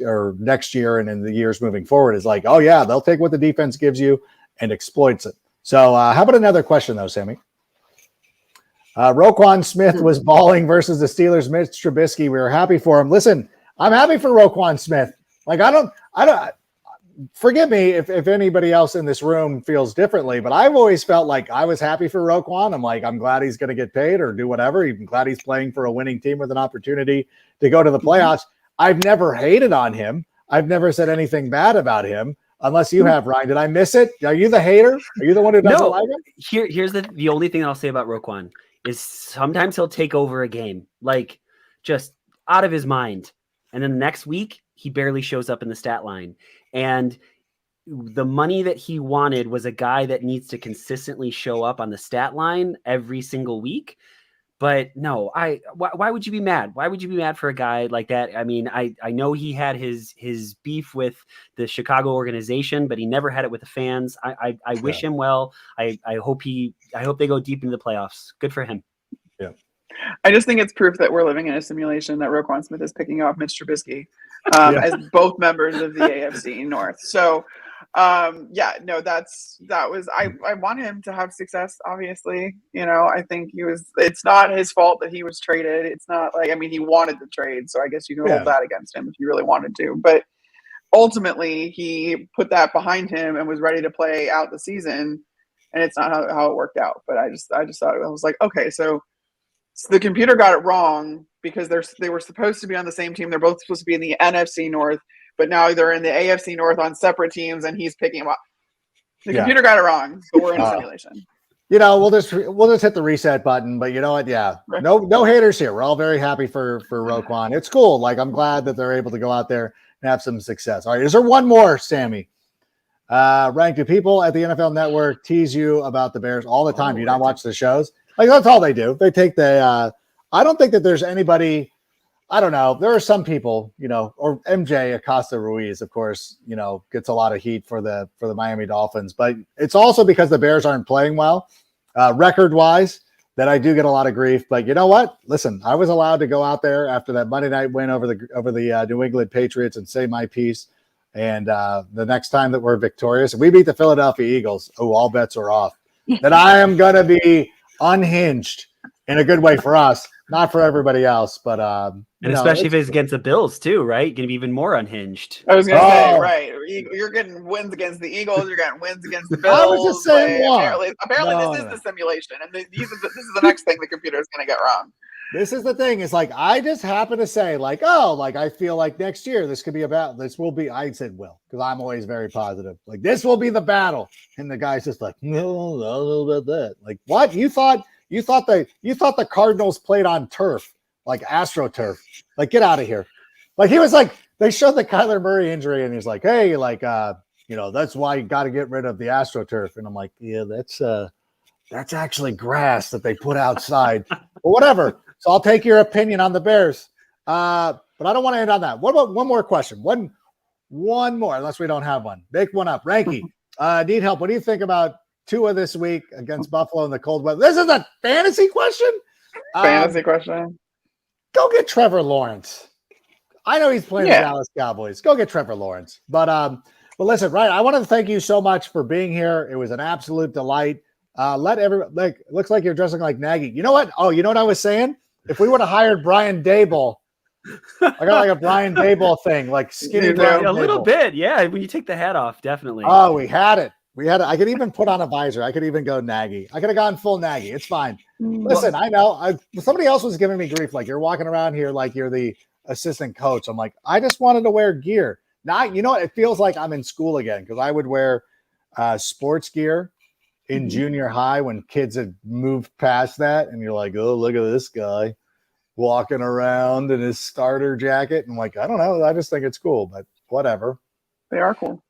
year and in the years moving forward, is like, oh yeah, they'll take what the defense gives you and exploits it. So how about another question though, Sammy? Roquan Smith was balling versus the Steelers' Mitch Trubisky. We were happy for him. Listen, I'm happy for Roquan Smith. Like, I don't, forgive me if anybody else in this room feels differently, but I've always felt like I was happy for Roquan. I'm glad he's going to get paid or do whatever. I'm glad he's playing for a winning team with an opportunity to go to the playoffs. I've never hated on him. I've never said anything bad about him, unless you have, Ryan. Did I miss it? Are you the hater? Are you the one who doesn't like him? Here's the only thing I'll say about Roquan is sometimes he'll take over a game, like just out of his mind. And then the next week, he barely shows up in the stat line. And the money that he wanted was a guy that needs to consistently show up on the stat line every single week. But no, why would you be mad? Why would you be mad for a guy like that? I mean, I know he had his beef with the Chicago organization, but he never had it with the fans. I wish him well. I hope they go deep into the playoffs. Good for him. Yeah. I just think it's proof that we're living in a simulation that Roquan Smith is picking off Mitch Trubisky as both members of the AFC North. So, I want him to have success, obviously. I think it's not his fault that he was traded. It's not like, he wanted the trade. So I guess you can hold that against him if you really wanted to. But ultimately, he put that behind him and was ready to play out the season. and it's not how it worked out. But I just thought, I was like, okay, so the computer got it wrong because they were supposed to be on the same team. They're both supposed to be in the NFC North, but now they're in the AFC North on separate teams, and he's picking them up. The computer got it wrong, so we're in a simulation. We'll just hit the reset button. But you know what? Yeah, no haters here. We're all very happy for Roquan. It's cool. Like, I'm glad that they're able to go out there and have some success. All right, is there one more, Sammy? Rank, do people at the NFL Network tease you about the Bears all the time? Do you not watch the shows? Like, that's all they do. They take the. I don't think that there's anybody. I don't know. There are some people, or MJ Acosta Ruiz, of course, gets a lot of heat for the Miami Dolphins, but it's also because the Bears aren't playing well, record wise, that I do get a lot of grief. But you know what? Listen, I was allowed to go out there after that Monday night win over the New England Patriots and say my piece. And the next time that we're victorious, we beat the Philadelphia Eagles. Oh, all bets are off. That I am going to be unhinged in a good way for us, not for everybody else. But and especially if it's against the Bills too, right? Going to be even more unhinged. I was going to say, right? You're getting wins against the Eagles. You're getting wins against the Bills. I was just saying, apparently, this is the simulation, and this is the next thing the computer is going to get wrong. This is the thing. It's like, I just happen to say, like, I feel like next year this could be I said will, because I'm always very positive. Like, this will be the battle. And the guy's just like, no, I don't know about that. Like, what? You thought the Cardinals played on turf, like AstroTurf. Like, get out of here. Like, he was like, they showed the Kyler Murray injury, and he's like, hey, like, that's why you got to get rid of the AstroTurf. And I'm like, yeah, that's actually grass that they put outside. But whatever. So I'll take your opinion on the Bears. But I don't want to end on that. What about one more question? One more, unless we don't have one. Make one up. Ranky, need help. What do you think about Tua this week against Buffalo in the cold weather? This is a fantasy question? Fantasy question. Go get Trevor Lawrence. I know he's playing the Dallas Cowboys. Go get Trevor Lawrence. But listen, right, I want to thank you so much for being here. It was an absolute delight. Let everybody, looks like you're dressing like Nagy. You know what? Oh, you know what I was saying? If we would have hired Brian Daboll, I got like a Brian Daboll thing, like skinny brown. A little bit, yeah. When you take the hat off, definitely. Oh, we had it. I could even put on a visor. I could even go Nagy. I could have gone full Nagy. It's fine. Listen, I know. Somebody else was giving me grief. Like, you're walking around here like you're the assistant coach. I'm like, I just wanted to wear gear. Now, you know what? It feels like I'm in school again, because I would wear sports gear in junior high when kids had moved past that, and you're like, oh, look at this guy walking around in his starter jacket. And like, I don't know. I just think it's cool, but whatever. They are cool.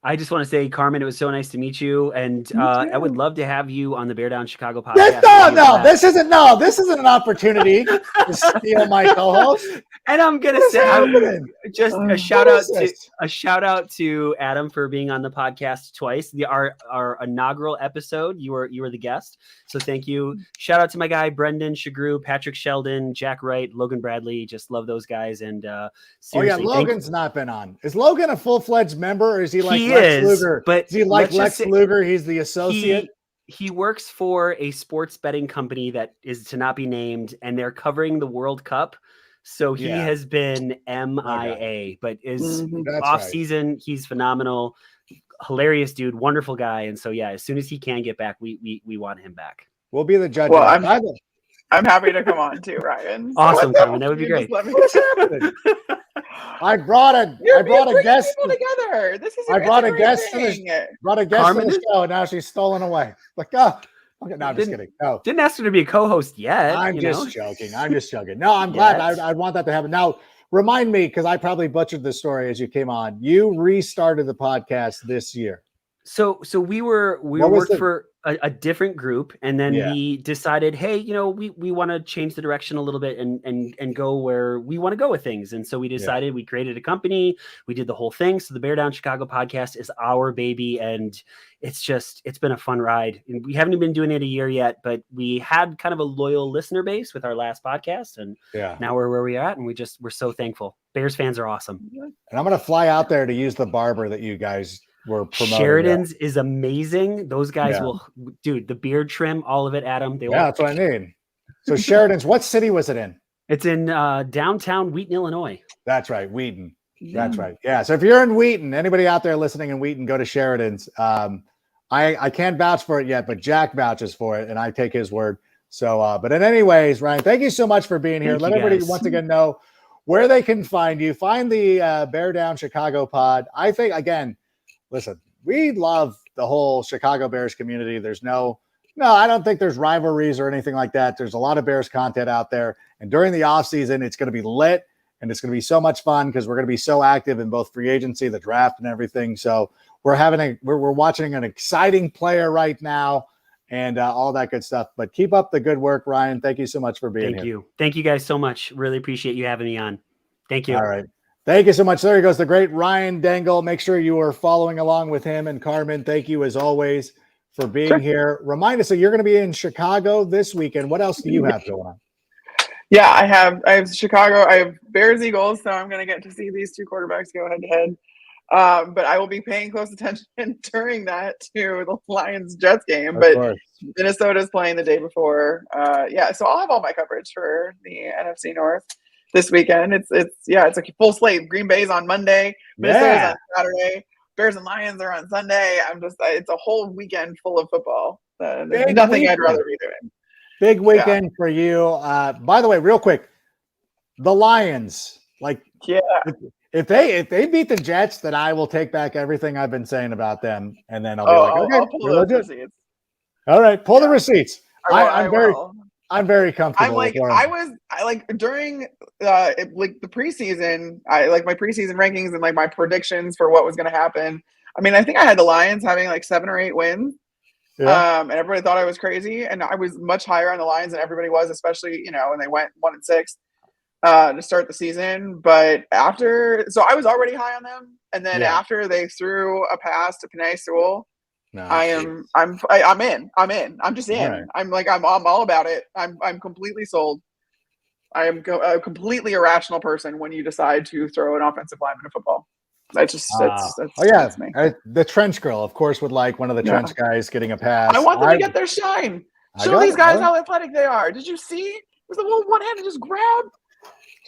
I just want to say, Carmen, it was so nice to meet you, and I would love to have you on the Bear Down Chicago podcast. This isn't an opportunity to steal my co-host. And I'm gonna say, just a shout out to Adam for being on the podcast twice. Our inaugural episode, you were the guest, so thank you. Shout out to my guy Brendan Shagru, Patrick Sheldon, Jack Wright, Logan Bradley. Just love those guys. And seriously, Logan's not been on. Is Logan a full-fledged member, or is he like Lex Luger? But is he like Lex Luger? He's the associate. He works for a sports betting company that is to not be named, and they're covering the World Cup. So he has been MIA, but is off season. He's phenomenal, hilarious dude, wonderful guy. And so, as soon as he can get back, we want him back. We'll be the judge. Well, I'm happy to come on too, Ryan. Awesome, Carmen. That would be great. What's happening? I brought a guest together. This is brought a guest to the show, and now she's stolen away. Like, okay, no, I'm just kidding. No, didn't ask her to be a co-host yet. I'm just joking. No, I'm glad. I want that to happen. Now, remind me, because I probably butchered this story as you came on. You restarted the podcast this year. So we worked for a different group, and then we decided, hey, we want to change the direction a little bit and go where we want to go with things. And so we decided we created a company, we did the whole thing. So the Bear Down Chicago podcast is our baby, and it's been a fun ride. And we haven't been doing it a year yet, but we had kind of a loyal listener base with our last podcast, and now we're where we're at, and we're so thankful. Bears fans are awesome. And I'm going to fly out there to use the barber that you guys were promoting. Sheridan's is amazing. Those guys will, dude, the beard trim, all of it, Adam. That's what I mean. So Sheridan's, what city was it in? It's in downtown Wheaton, Illinois. That's right, Wheaton. That's right. Yeah. So if you're in Wheaton, anybody out there listening in Wheaton, go to Sheridan's. I can't vouch for it yet, but Jack vouches for it, and I take his word. So, but in anyways, Ryan, thank you so much for being here. Let everybody once again know where they can find you. Find the Bear Down Chicago pod. I think, again, listen, we love the whole Chicago Bears community. There's no, I don't think there's rivalries or anything like that. There's a lot of Bears content out there. And during the offseason, it's going to be lit, and it's going to be so much fun because we're going to be so active in both free agency, the draft, and everything. So we're watching an exciting player right now, and all that good stuff. But keep up the good work, Ryan. Thank you so much for being here. Thank you. Thank you guys so much. Really appreciate you having me on. Thank you. All right. Thank you so much. There he goes, the great Ryan Dengel. Make sure you are following along with him. And Carmen, thank you as always for being here. Remind us that you're going to be in Chicago this weekend. What else do you have going on? Yeah, I have Chicago. I have Bears Eagles, so I'm going to get to see these two quarterbacks go head to head. But I will be paying close attention during that to the Lions Jets game. But Minnesota's playing the day before. So I'll have all my coverage for the NFC North this weekend. It's a full slate. Green Bay's on Monday, Minnesota's on Saturday, Bears and Lions are on Sunday. It's a whole weekend full of football. There's nothing I'd rather be doing. Big weekend for you. By the way, real quick, the Lions, if they beat the Jets, then I will take back everything I've been saying about them, and then I'll be okay, I'll pull those receipts. All right, pull the receipts. I'm very comfortable. During the preseason, my preseason rankings and my predictions for what was going to happen. I mean, I think I had the Lions having 7 or 8 wins. Yeah. And everybody thought I was crazy, and I was much higher on the Lions than everybody was, especially when they went 1-6 to start the season. But I was already high on them, and then after they threw a pass to Penei Sewell, I'm in. I'm just in. Right. I'm all about it. I'm completely sold. I am a completely irrational person when you decide to throw an offensive lineman in football. That's me. The trench girl, of course, would like one of the trench guys getting a pass. I want them to get their shine. Show these guys how athletic they are. Did you see? There's a little one-handed just grab.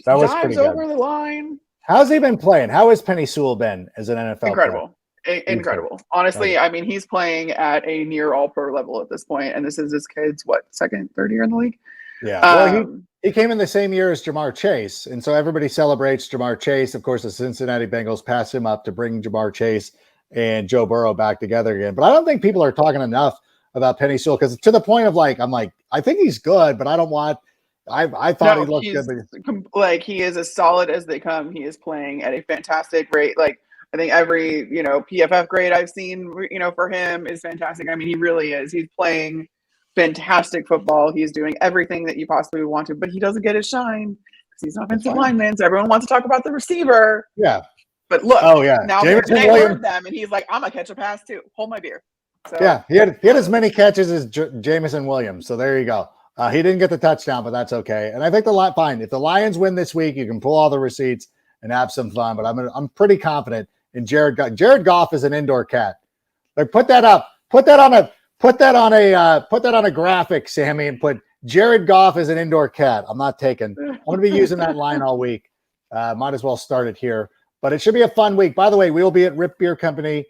That was dives over the line. How's he been playing? How has Penei Sewell been as an NFL Incredible. Player? Incredible. Honestly, I mean, he's playing at a near all-pro level at this point, and this is his kid's, second, third year in the league? Yeah. Well, he came in the same year as Jamar Chase, and so everybody celebrates Jamar Chase. Of course, the Cincinnati Bengals pass him up to bring Jamar Chase and Joe Burrow back together again. But I don't think people are talking enough about Penei Sewell, because to the point of I think he's good, but I don't want – I thought he looked good. He is as solid as they come. He is playing at a fantastic rate. I think every, PFF grade I've seen, for him is fantastic. I mean, he really is. He's playing fantastic football. He's doing everything that you possibly want to, but he doesn't get his shine because he's an offensive lineman. So everyone wants to talk about the receiver. Yeah. But look, now they heard them, and he's like, I'm going to catch a pass too. Hold my beer. So, yeah, he had as many catches as Jameson Williams. So there you go. He didn't get the touchdown, but that's okay. And I think fine. If the Lions win this week, you can pull all the receipts and have some fun. But I'm pretty confident in Jared Goff. Jared Goff is an indoor cat. Put that up. Put that on a graphic, Sammy, and put Jared Goff as an indoor cat. I'm not taking. I'm going to be using that line all week. Might as well start it here. But it should be a fun week. By the way, we will be at Rip Beer Company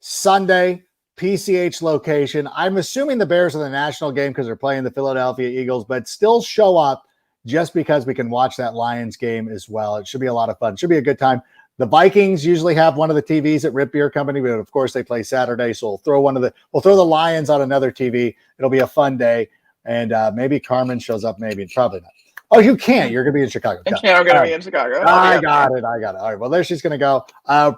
Sunday, PCH location. I'm assuming the Bears are the national game because they're playing the Philadelphia Eagles, but still show up just because we can watch that Lions game as well. It should be a lot of fun. It should be a good time. The Vikings usually have one of the TVs at Rip Beer Company, but of course they play Saturday, so we'll throw the Lions on another TV. It'll be a fun day, and maybe Carmen shows up. Maybe, probably not. Oh, you can't. You're going to be in Chicago. I'm going to be in Chicago. I got it. All right. Well, there she's going to go.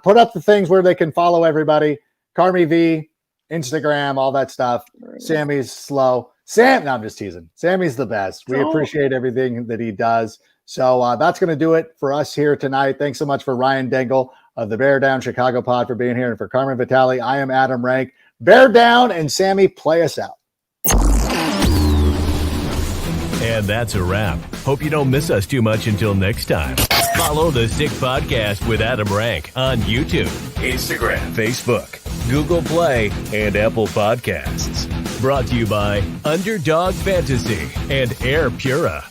Put up the things where they can follow everybody. Carmi V, Instagram, all that stuff. Right. Sammy's slow. No, I'm just teasing. Sammy's the best. We appreciate everything that he does. So that's going to do it for us here tonight. Thanks so much for Ryan Dengel of the Bear Down Chicago Pod for being here. And for Carmen Vitali, I am Adam Rank. Bear Down, and Sammy, play us out. And that's a wrap. Hope you don't miss us too much until next time. Follow the Sick Podcast with Adam Rank on YouTube, Instagram, Facebook, Google Play, and Apple Podcasts. Brought to you by Underdog Fantasy and Air Pura.